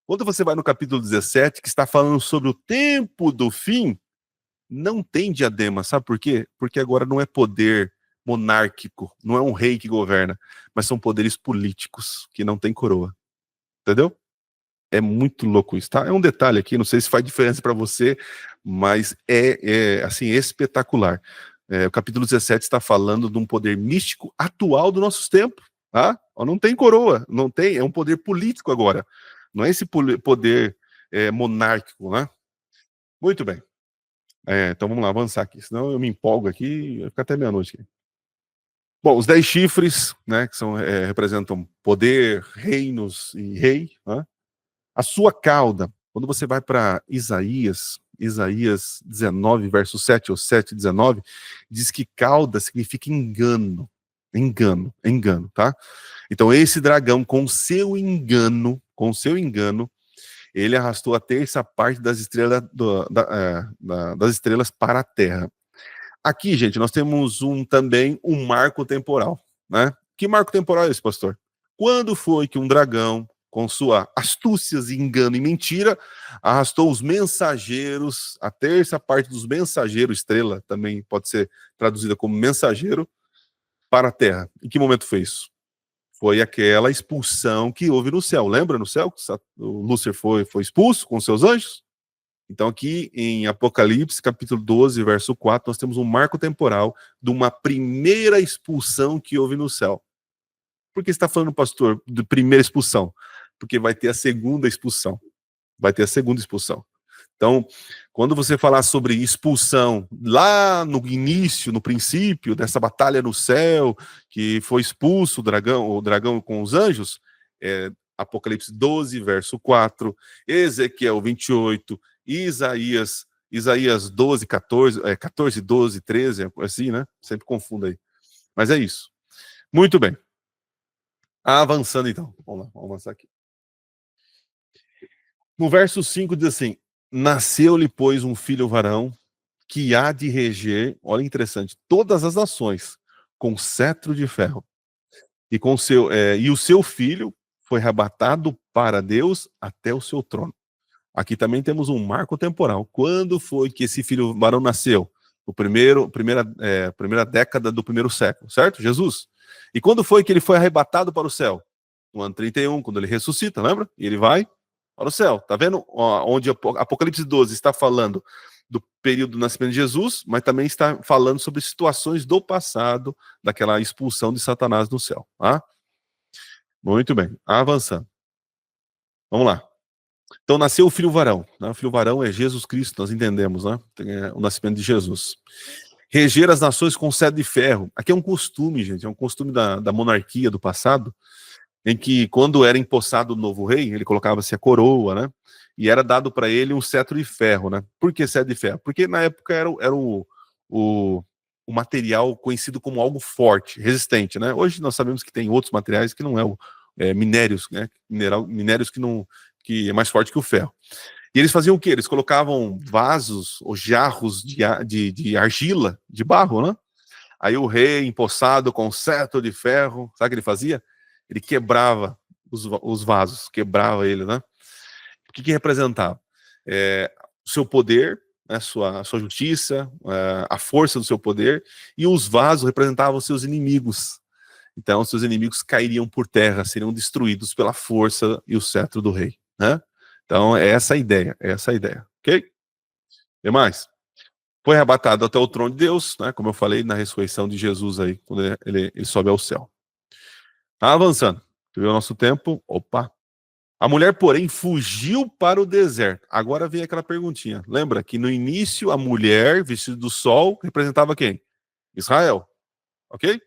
Quando você vai no capítulo 17, que está falando sobre o tempo do fim, não tem diadema, sabe por quê? Porque agora não é poder monárquico, não é um rei que governa, mas são poderes políticos que não tem coroa. Entendeu? É muito louco isso, tá? É um detalhe aqui, não sei se faz diferença para você, mas assim, espetacular. O capítulo 17 está falando de um poder místico atual dos nossos tempos, tá? Não tem coroa, não tem, é um poder político agora. Não é esse poder monárquico, né? Muito bem. Então vamos lá, avançar aqui, senão eu me empolgo aqui e vai ficar até meia-noite aqui. Bom, os 10 chifres, né, que representam poder, reinos e rei, né? A sua cauda, quando você vai para Isaías 19, verso 7 ou 7, 19, diz que cauda significa engano. Engano, tá? Então esse dragão, com seu engano, ele arrastou a terça parte das estrelas, das estrelas para a terra. Aqui, gente, nós temos também um marco temporal, né? Que marco temporal é esse, pastor? Quando foi que um dragão, com sua astúcia, engano e mentira, arrastou os mensageiros, a terça parte dos mensageiros, estrela também pode ser traduzida como mensageiro, para a terra? Em que momento foi isso? Foi aquela expulsão que houve no céu. Lembra no céu? O Lúcifer foi expulso com seus anjos? Então, aqui em Apocalipse, capítulo 12, verso 4, nós temos um marco temporal de uma primeira expulsão que houve no céu. Por que está falando, pastor, de primeira expulsão? Porque vai ter a segunda expulsão. Vai ter a segunda expulsão. Então, quando você falar sobre expulsão, lá no início, no princípio dessa batalha no céu, que foi expulso o dragão com os anjos, Apocalipse 12, verso 4, Ezequiel 28, Isaías 12, 14, 14, 12, 13, assim, né? Sempre confundo aí. Mas é isso. Muito bem. Avançando então, vamos lá, vamos avançar aqui. No verso 5 diz assim: nasceu-lhe, pois, um filho varão, que há de reger, olha interessante, todas as nações, com cetro de ferro. E o seu filho foi arrebatado para Deus até o seu trono. Aqui também temos um marco temporal. Quando foi que esse filho varão nasceu? Primeira década do primeiro século, certo? Jesus. E quando foi que ele foi arrebatado para o céu? No ano 31, quando ele ressuscita, lembra? E ele vai para o céu. Tá vendo onde Apocalipse 12 está falando do período do nascimento de Jesus, mas também está falando sobre situações do passado, daquela expulsão de Satanás do céu. Tá? Muito bem, avançando. Vamos lá. Então nasceu o filho varão. Né? O filho varão é Jesus Cristo, nós entendemos, né? O nascimento de Jesus. Reger as nações com cetro de ferro. Aqui é um costume, gente, é um costume da monarquia do passado, em que quando era empossado o novo rei, ele colocava-se a coroa, né? E era dado para ele um cetro de ferro, né? Por que cetro de ferro? Porque na época era o, o material conhecido como algo forte, resistente, né? Hoje nós sabemos que tem outros materiais que não minérios, né? Minérios que é mais forte que o ferro. E eles faziam o quê? Eles colocavam vasos ou jarros de argila, de barro, né? Aí o rei, empossado com cetro de ferro, sabe o que ele fazia? Ele quebrava os vasos, quebrava ele, né? O que representava? O seu poder, né, sua justiça, a força do seu poder, e os vasos representavam seus inimigos. Então, seus inimigos cairiam por terra, seriam destruídos pela força e o cetro do rei, né? Então, é essa a ideia, ok? E mais? Foi arrebatado até o trono de Deus, né? Como eu falei na ressurreição de Jesus aí, quando ele sobe ao céu. Tá avançando. Viu o nosso tempo? Opa. A mulher, porém, fugiu para o deserto. Agora vem aquela perguntinha. Lembra que no início a mulher, vestida do sol, representava quem? Israel. Ok?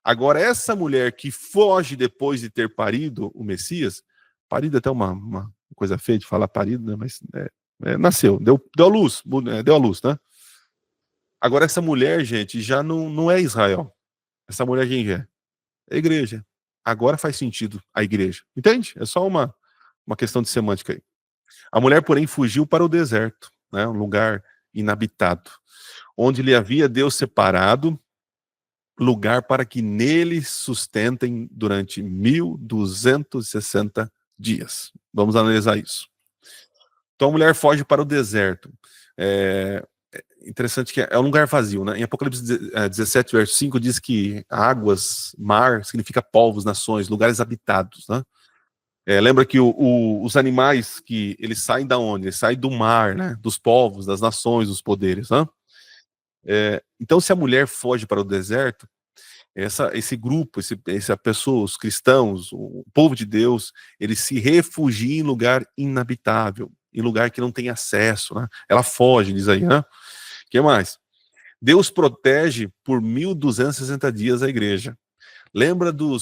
Agora, essa mulher que foge depois de ter parido o Messias, parido é até uma coisa feia de falar parido, né? Mas nasceu, deu a luz, deu a luz, né? Agora, essa mulher, gente, já não é Israel. Essa mulher quem é? É a igreja. Agora faz sentido a igreja. Entende? É só uma questão de semântica aí. A mulher, porém, fugiu para o deserto, né? Um lugar inabitado, onde lhe havia Deus separado lugar para que nele sustentem durante 1260 dias. Vamos analisar isso. Então a mulher foge para o deserto. É interessante que é um lugar vazio, né? Em Apocalipse 17, verso 5, diz que águas, mar, significa povos, nações, lugares habitados, né? Lembra que os animais que eles saem da onde? Eles saem do mar, né? Dos povos, das nações, dos poderes, né? Então, se a mulher foge para o deserto, esse grupo, essa pessoa, os cristãos, o povo de Deus, eles se refugiam em lugar inabitável, em lugar que não tem acesso, né? Ela foge, diz aí, né? O que mais? Deus protege por 1260 dias a igreja. Lembra do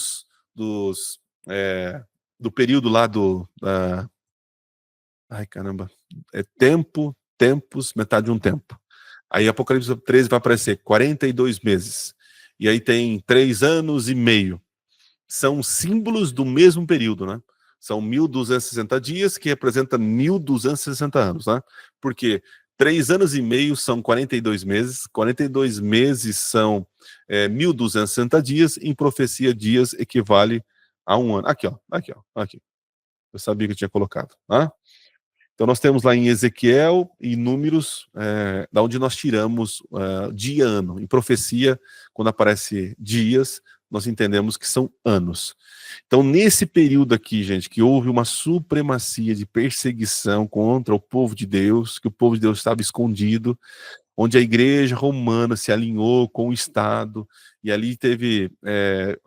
período lá ai, caramba. Tempos, metade de um tempo. Aí Apocalipse 13 vai aparecer 42 meses. E aí tem 3 anos e meio. São símbolos do mesmo período, né? São 1260 dias, que representa 1260 anos, né? Porque 3 anos e meio são 42 meses, 42 meses são 1260 dias, em profecia, dias equivale a um ano. Aqui, ó, aqui. Eu sabia que eu tinha colocado, tá? Então nós temos lá em Ezequiel e Números, da onde nós tiramos dia ano. Em profecia, quando aparece dias, nós entendemos que são anos. Então nesse período aqui, gente, que houve uma supremacia de perseguição contra o povo de Deus, que o povo de Deus estava escondido, onde a igreja romana se alinhou com o Estado, e ali teve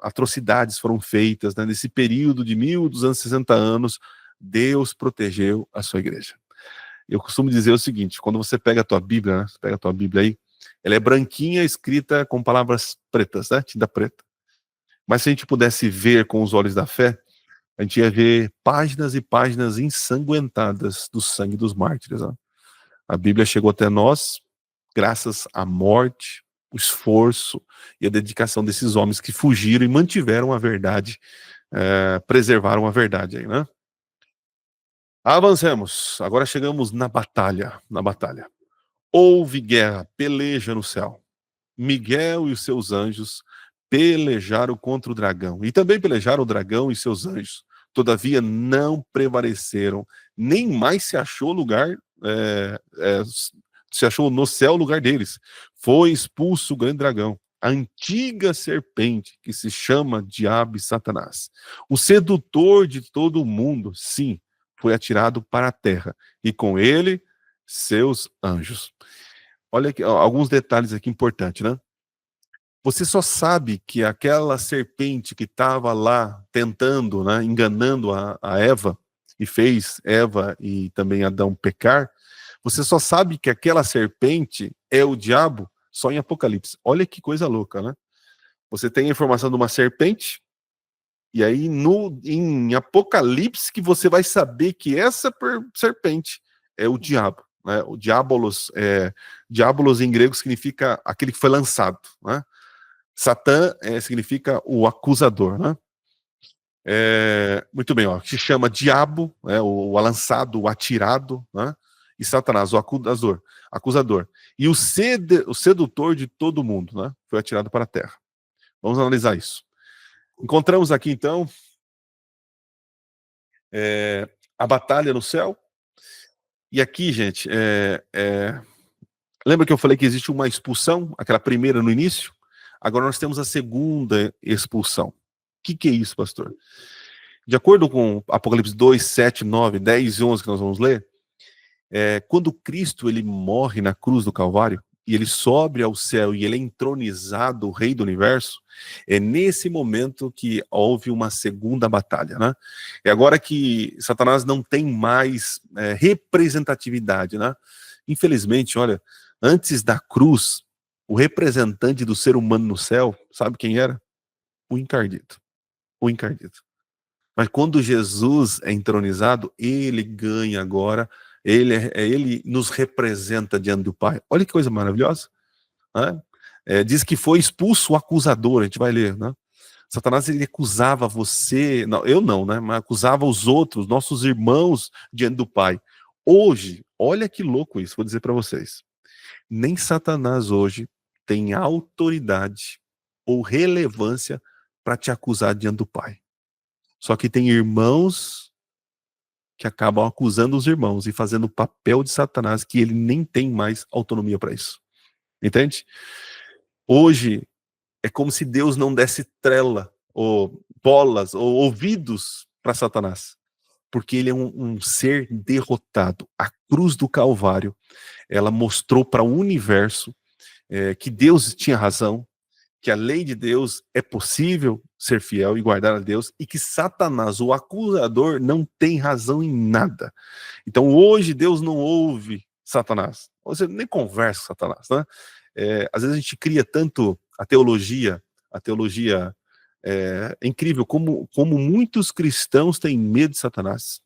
atrocidades foram feitas, né? Nesse período de 1260 anos, Deus protegeu a sua igreja. Eu costumo dizer o seguinte, quando você pega a tua Bíblia, né? Você pega a tua Bíblia aí, ela é branquinha, escrita com palavras pretas, né? Tinta preta. Mas se a gente pudesse ver com os olhos da fé, a gente ia ver páginas e páginas ensanguentadas do sangue dos mártires. Né? A Bíblia chegou até nós graças à morte, o esforço e a dedicação desses homens que fugiram e mantiveram a verdade preservaram a verdade aí, né? Avancemos. Agora chegamos na batalha. Na batalha. Houve guerra, peleja no céu. Miguel e os seus anjos pelejaram contra o dragão. E também pelejaram o dragão e seus anjos. Todavia não prevaleceram, nem mais se achou lugar, se achou no céu o lugar deles. Foi expulso o grande dragão, a antiga serpente que se chama Diabo e Satanás. O sedutor de todo o mundo, sim, foi atirado para a terra. E com ele, seus anjos. Olha aqui, alguns detalhes aqui importantes, né? Você só sabe que aquela serpente que estava lá tentando, né, enganando a Eva, e fez Eva e também Adão pecar, você só sabe que aquela serpente é o diabo só em Apocalipse. Olha que coisa louca, né? Você tem a informação de uma serpente, e aí em Apocalipse que você vai saber que essa serpente é o diabo. Né? O diabolos em grego significa aquele que foi lançado, né? Satã significa o acusador, né? Muito bem, ó, se chama diabo, o lançado, o atirado, né? E Satanás, o acusador. E o sedutor de todo mundo, né? Foi atirado para a terra. Vamos analisar isso. Encontramos aqui, então, a batalha no céu. E aqui, gente, lembra que eu falei que existe uma expulsão, aquela primeira no início? Agora nós temos a segunda expulsão. O que é isso, pastor? De acordo com Apocalipse 2, 7, 9, 10 e 11 que nós vamos ler, quando Cristo ele morre na cruz do Calvário, e ele sobe ao céu e ele é entronizado, o rei do universo, é nesse momento que houve uma segunda batalha, né? É agora que Satanás não tem mais representatividade, né? Infelizmente, olha, antes da cruz, o representante do ser humano no céu, sabe quem era? O encardido. O encardido. Mas quando Jesus é entronizado, ele ganha agora, ele nos representa diante do Pai. Olha que coisa maravilhosa. Né? Diz que foi expulso o acusador, a gente vai ler, né? Satanás, ele acusava você, não, eu não, né? Mas acusava os outros, nossos irmãos, diante do Pai. Hoje, olha que louco isso, vou dizer para vocês. Nem Satanás hoje tem autoridade ou relevância para te acusar diante do Pai. Só que tem irmãos que acabam acusando os irmãos e fazendo o papel de Satanás, que ele nem tem mais autonomia para isso. Entende? Hoje é como se Deus não desse trela, ou bolas, ou ouvidos para Satanás, porque ele é um ser derrotado. A cruz do Calvário, ela mostrou para o universo que Deus tinha razão, que a lei de Deus é possível ser fiel e guardar a Deus, e que Satanás, o acusador, não tem razão em nada. Então hoje Deus não ouve Satanás. Você nem conversa com Satanás, né? Às vezes a gente cria tanto a teologia é incrível como muitos cristãos têm medo de Satanás.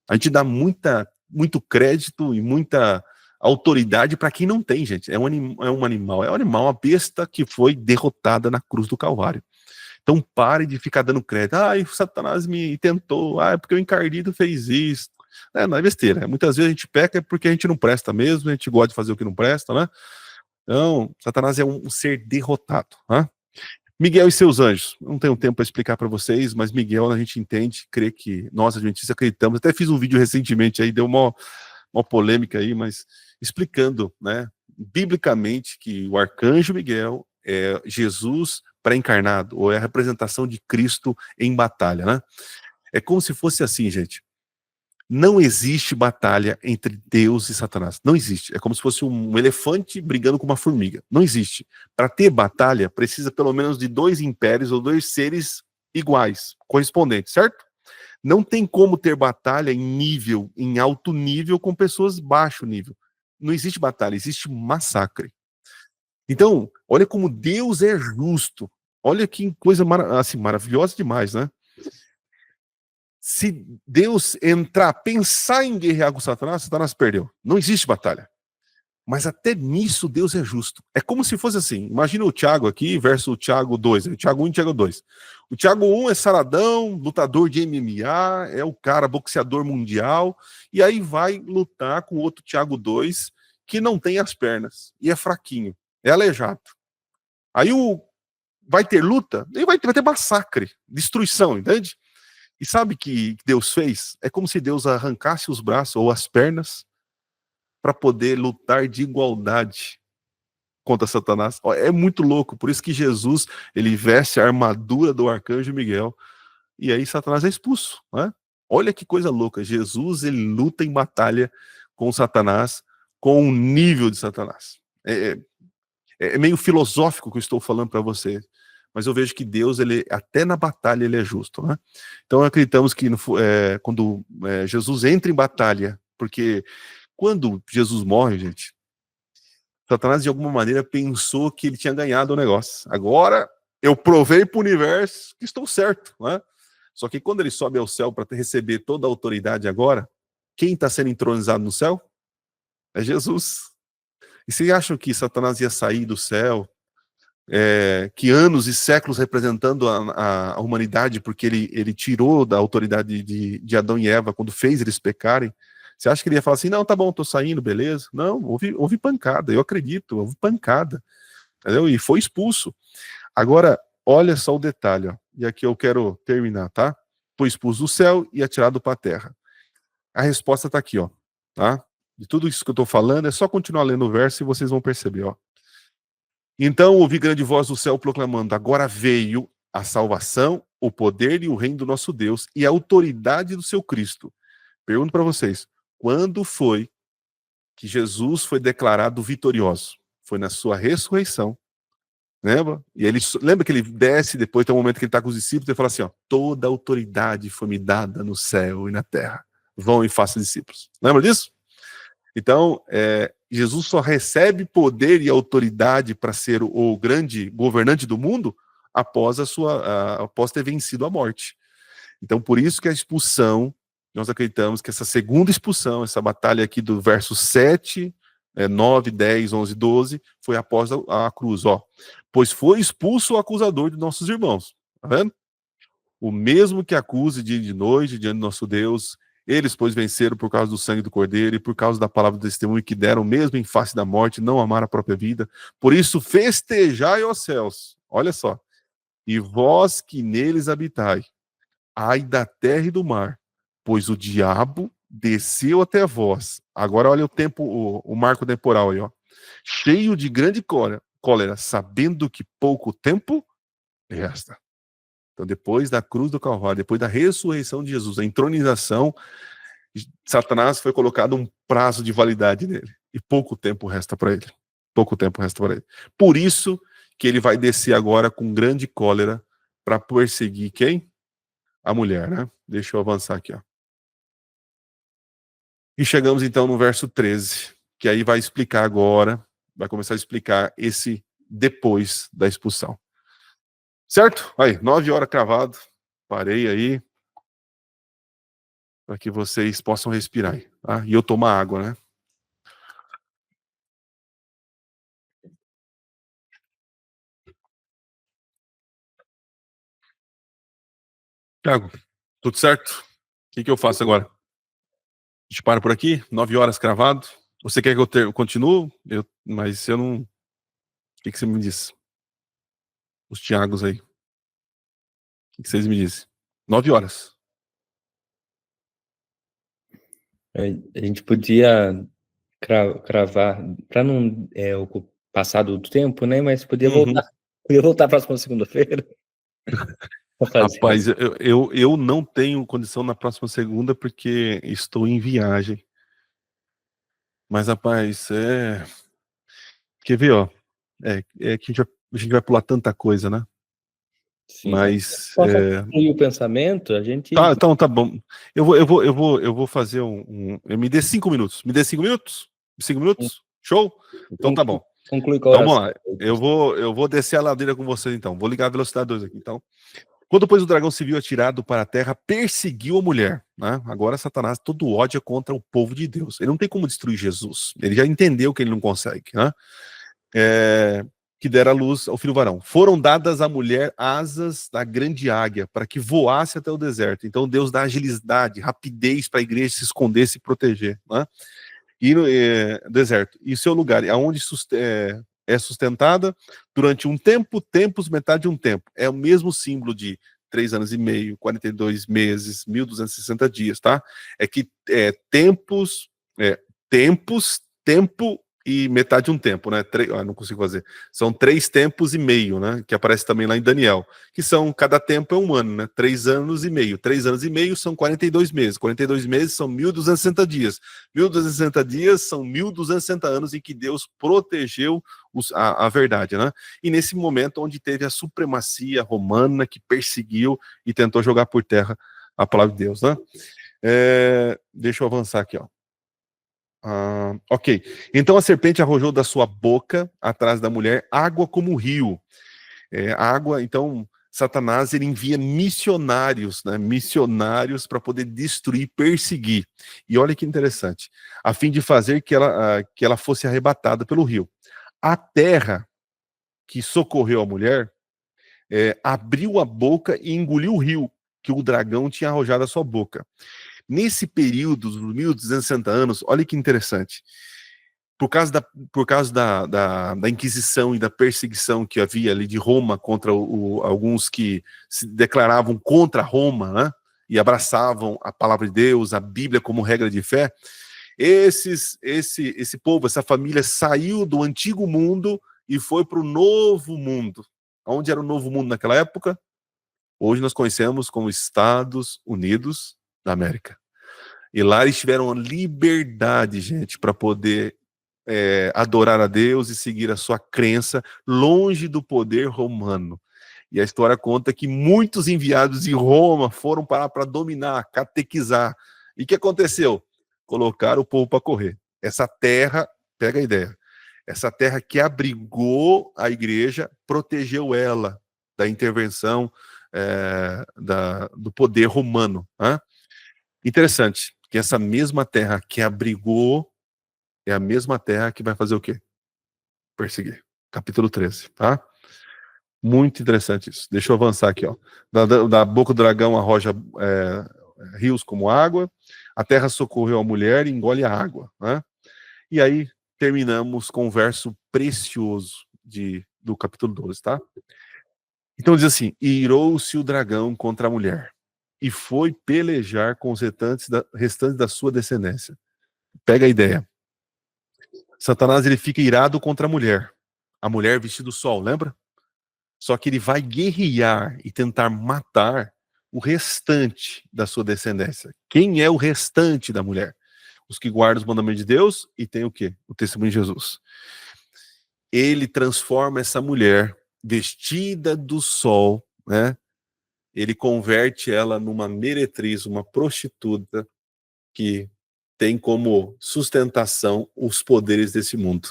A gente dá muito crédito e muita autoridade para quem não tem, gente. É um animal, uma besta que foi derrotada na cruz do Calvário. Então pare de ficar dando crédito. O Satanás me tentou. É porque o encardido fez isso. Não é besteira. Muitas vezes a gente peca porque a gente não presta mesmo, a gente gosta de fazer o que não presta, né? Então, Satanás é um ser derrotado, né? Miguel e seus anjos. Não tenho tempo para explicar para vocês, mas Miguel a gente entende, crê que nós adventistas acreditamos. Até fiz um vídeo recentemente aí, deu uma polêmica aí, mas explicando, né, biblicamente que o arcanjo Miguel é Jesus pré-encarnado, ou é a representação de Cristo em batalha, né? É como se fosse assim, gente. Não existe batalha entre Deus e Satanás. Não existe. É como se fosse um elefante brigando com uma formiga. Não existe. Para ter batalha, precisa pelo menos de 2 impérios ou 2 seres iguais, correspondentes, certo? Não tem como ter batalha em alto nível com pessoas baixo nível. Não existe batalha, existe massacre. Então, olha como Deus é justo. Olha que coisa assim, maravilhosa demais, né? Se Deus pensar em guerrear com Satanás, Satanás perdeu. Não existe batalha. Mas até nisso Deus é justo. É como se fosse assim, imagina o Tiago aqui versus o Tiago 2, o Tiago 1 e o Tiago 2. O Tiago 1 é saradão, lutador de MMA, é o cara boxeador mundial, e aí vai lutar com o outro Tiago 2, que não tem as pernas, e é fraquinho, é aleijado. Aí vai ter luta, e vai ter massacre, destruição, entende? E sabe o que Deus fez? É como se Deus arrancasse os braços ou as pernas para poder lutar de igualdade contra Satanás. É muito louco, por isso que Jesus, ele veste a armadura do arcanjo Miguel, e aí Satanás é expulso, né? Olha que coisa louca, Jesus, ele luta em batalha com Satanás, com o nível de Satanás. É meio filosófico que eu estou falando para você, mas eu vejo que Deus, ele até na batalha, ele é justo, né? Então acreditamos que quando Jesus entra em batalha, porque quando Jesus morre, gente, Satanás de alguma maneira pensou que ele tinha ganhado o negócio. Agora eu provei para o universo que estou certo, né? Só que quando ele sobe ao céu para receber toda a autoridade agora, quem está sendo entronizado no céu? É Jesus. E vocês acham que Satanás ia sair do céu, que anos e séculos representando a humanidade, porque ele tirou da autoridade de Adão e Eva quando fez eles pecarem? Você acha que ele ia falar assim, não, tá bom, tô saindo, beleza? Não, houve pancada, eu acredito, houve pancada, entendeu? E foi expulso. Agora, olha só o detalhe, ó, e aqui eu quero terminar, tá? Foi expulso do céu e atirado para a terra. A resposta tá aqui, ó, tá? De tudo isso que eu tô falando, é só continuar lendo o verso e vocês vão perceber, ó. Então ouvi grande voz do céu proclamando, agora veio a salvação, o poder e o reino do nosso Deus e a autoridade do seu Cristo. Pergunto para vocês, quando foi que Jesus foi declarado vitorioso? Foi na sua ressurreição, lembra? E lembra que ele desce, depois tem um momento que ele está com os discípulos e ele fala assim, ó, toda autoridade foi me dada no céu e na terra. Vão e façam discípulos. Lembra disso? Então, Jesus só recebe poder e autoridade para ser o grande governante do mundo após após ter vencido a morte. Então, por isso que a expulsão, nós acreditamos que essa segunda expulsão, essa batalha aqui do verso 7, 9, 10, 11, 12, foi após a cruz, ó. Pois foi expulso o acusador de nossos irmãos. Tá vendo? O mesmo que acusa dia e de noite diante do nosso Deus. Eles, pois, venceram por causa do sangue do Cordeiro e por causa da palavra do testemunho que deram, mesmo em face da morte, não amaram a própria vida. Por isso, festejai, ó céus. Olha só. E vós que neles habitai, ai da terra e do mar, pois o diabo desceu até vós. Agora olha o marco temporal aí, ó. Cheio de grande cólera, sabendo que pouco tempo resta. Então, depois da cruz do Calvário, depois da ressurreição de Jesus, a entronização, Satanás foi colocado um prazo de validade nele. E pouco tempo resta para ele. Pouco tempo resta para ele. Por isso que ele vai descer agora com grande cólera para perseguir quem? A mulher, né? Deixa eu avançar aqui, ó. E chegamos então no verso 13, que aí vai explicar agora, vai começar a explicar esse depois da expulsão. Certo? Aí, 9 horas cravado. Parei aí para que vocês possam respirar aí, tá? E eu tomar água, né? Thiago, tudo certo? O que eu faço agora? A gente para por aqui, 9 horas cravado. Você quer que eu continue? Mas eu não... O que você me diz? Os Thiagos aí. O que vocês me dizem? 9 horas. A gente podia cravar, para não passar do tempo, né? Mas podia voltar. Podia voltar a próxima segunda-feira. Rapaz, eu não tenho condição na próxima segunda porque estou em viagem. Mas, rapaz, quer ver, ó? Que a gente vai pular tanta coisa, né? Sim, mas possa concluir o pensamento, a gente... Tá, então tá bom. Eu vou fazer me dê 5 minutos. Me dê 5 minutos? 5 minutos? Show? Então tá bom. Conclui com a Então vamos oração. lá. Eu vou descer a ladeira com vocês então. Vou ligar a velocidade 2 aqui, então. Quando, pois, o dragão se viu atirado para a terra, perseguiu a mulher. Né? Agora, Satanás, todo ódio é contra o povo de Deus. Ele não tem como destruir Jesus. Ele já entendeu que ele não consegue. Né? Que dera luz ao filho varão. Foram dadas à mulher asas da grande águia, para que voasse até o deserto. Então, Deus dá agilidade, rapidez para a igreja se esconder, se proteger. Né? E no deserto. E seu lugar, aonde é sustentada durante um tempo, tempos, metade de um tempo. É o mesmo símbolo de 3 anos e meio, 42 meses, 1.260 dias, tá? É que tempos, tempo e metade de um tempo, né? Não consigo fazer. São 3 tempos e meio, né? Que aparece também lá em Daniel. Que são, cada tempo é um ano, né? 3 anos e meio. 3 anos e meio são 42 meses. 42 meses são 1.260 dias. 1.260 dias são 1.260 anos em que Deus protegeu a verdade, né? E nesse momento onde teve a supremacia romana que perseguiu e tentou jogar por terra a palavra de Deus, né? Deixa eu avançar aqui, ó. Ok. Então a serpente arrojou da sua boca, atrás da mulher, água como um rio. Água, então, Satanás, ele envia missionários, né? Missionários para poder destruir, perseguir. E olha que interessante, a fim de fazer que ela fosse arrebatada pelo rio. A terra que socorreu a mulher abriu a boca e engoliu o rio que o dragão tinha arrojado à sua boca. Nesse período dos 1.260 anos, olha que interessante, por causa da Inquisição e da perseguição que havia ali de Roma contra alguns que se declaravam contra Roma, né, e abraçavam a palavra de Deus, a Bíblia como regra de fé, esse povo, essa família saiu do antigo mundo e foi para o novo mundo. Onde era o novo mundo naquela época? Hoje nós conhecemos como Estados Unidos da América. E lá eles tiveram a liberdade, gente, para poder adorar a Deus e seguir a sua crença longe do poder romano. E a história conta que muitos enviados de Roma foram para dominar, catequizar. E o que aconteceu? Colocaram o povo para correr. Essa terra, pega a ideia, essa terra que abrigou a igreja, protegeu ela da intervenção do poder romano. Né? Interessante que essa mesma terra que abrigou é a mesma terra que vai fazer o quê? Perseguir. Capítulo 13, tá? Muito interessante isso. Deixa eu avançar aqui, ó. Da boca do dragão arroja rios como água, a terra socorreu a mulher e engole a água, né? E aí terminamos com um verso precioso do capítulo 12, tá? Então diz assim, e irou-se o dragão contra a mulher, e foi pelejar com os restantes da sua descendência. Pega a ideia. Satanás, ele fica irado contra a mulher vestida do sol, lembra? Só que ele vai guerrear e tentar matar o restante da sua descendência. Quem é o restante da mulher? Os que guardam os mandamentos de Deus e tem o quê? O testemunho de Jesus. Ele transforma essa mulher vestida do sol, né? Ele converte ela numa meretriz, uma prostituta que tem como sustentação os poderes desse mundo.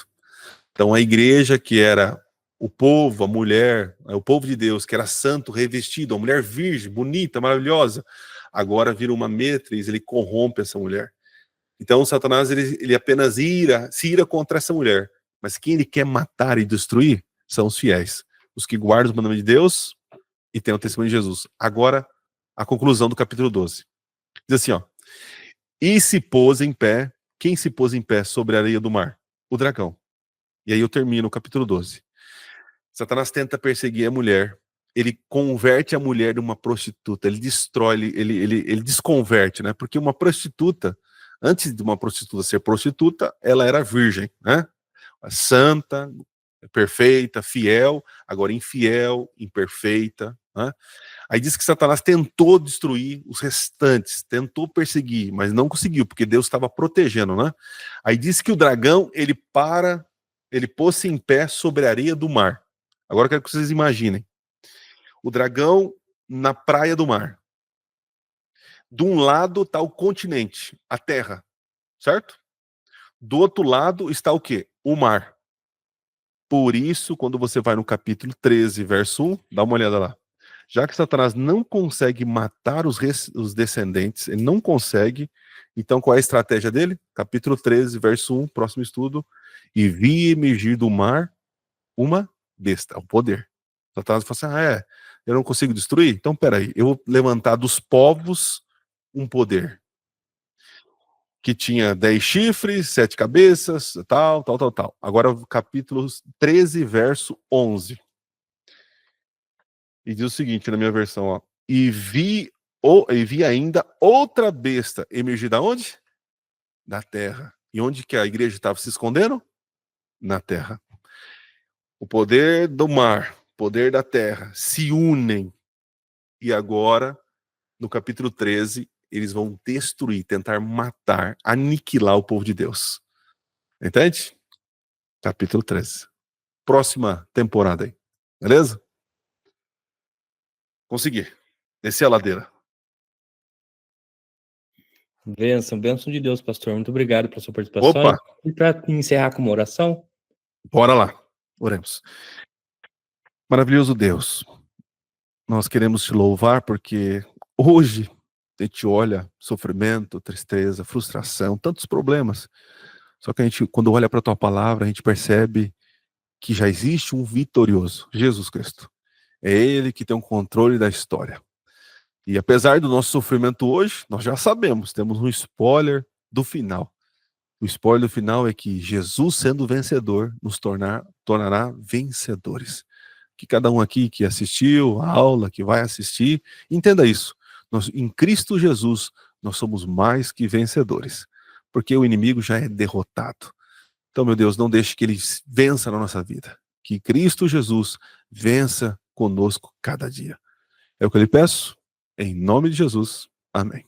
Então a igreja que era o povo, a mulher, o povo de Deus, que era santo, revestido, a mulher virgem, bonita, maravilhosa, agora vira uma meretriz, ele corrompe essa mulher. Então Satanás, ele apenas se ira contra essa mulher, mas quem ele quer matar e destruir são os fiéis, os que guardam os mandamentos de Deus e têm o testemunho de Jesus. Agora, a conclusão do capítulo 12. Diz assim, ó, e se pôs em pé, quem se pôs em pé sobre a areia do mar? O dragão. E aí eu termino o capítulo 12. Satanás tenta perseguir a mulher, ele converte a mulher numa prostituta, ele destrói, ele desconverte, né? Porque uma prostituta, antes de uma prostituta ser prostituta, ela era virgem, né? Santa, perfeita, fiel, agora infiel, imperfeita, né? Aí diz que Satanás tentou destruir os restantes, tentou perseguir, mas não conseguiu, porque Deus estava protegendo, né? Aí diz que o dragão, ele pôs-se em pé sobre a areia do mar. Agora eu quero que vocês imaginem. O dragão na praia do mar. De um lado está o continente, a terra, certo? Do outro lado está o quê? O mar. Por isso, quando você vai no capítulo 13, verso 1, dá uma olhada lá. Já que Satanás não consegue matar os descendentes, ele não consegue, então qual é a estratégia dele? Capítulo 13, verso 1, próximo estudo. E vi emergir do mar uma besta, o poder. Satanás fala assim, eu não consigo destruir? Então peraí, eu vou levantar dos povos um poder. Que tinha 10 chifres, 7 cabeças, tal. Agora capítulo 13, verso 11. E diz o seguinte na minha versão, ó. E vi ainda outra besta emergir da onde? Da terra. E onde que a igreja estava se escondendo? Na terra. O poder do mar, poder da terra, se unem. E agora, no capítulo 13, eles vão destruir, tentar matar, aniquilar o povo de Deus. Entende? Capítulo 13. Próxima temporada aí. Beleza? Consegui. Desci a ladeira. Bênção de Deus, pastor. Muito obrigado pela sua participação. Opa! E para encerrar com uma oração? Bora lá. Oremos. Maravilhoso Deus, nós queremos te louvar porque hoje a gente olha sofrimento, tristeza, frustração, tantos problemas. Só que a gente, quando olha para a tua palavra, a gente percebe que já existe um vitorioso, Jesus Cristo. É ele que tem o controle da história. E apesar do nosso sofrimento hoje, nós já sabemos, temos um spoiler do final. O spoiler do final é que Jesus, sendo vencedor, nos tornará vencedores. Que cada um aqui que assistiu a aula, que vai assistir, entenda isso. Em Cristo Jesus, nós somos mais que vencedores, porque o inimigo já é derrotado. Então, meu Deus, não deixe que ele vença na nossa vida. Que Cristo Jesus vença conosco cada dia. É o que eu lhe peço, em nome de Jesus. Amém.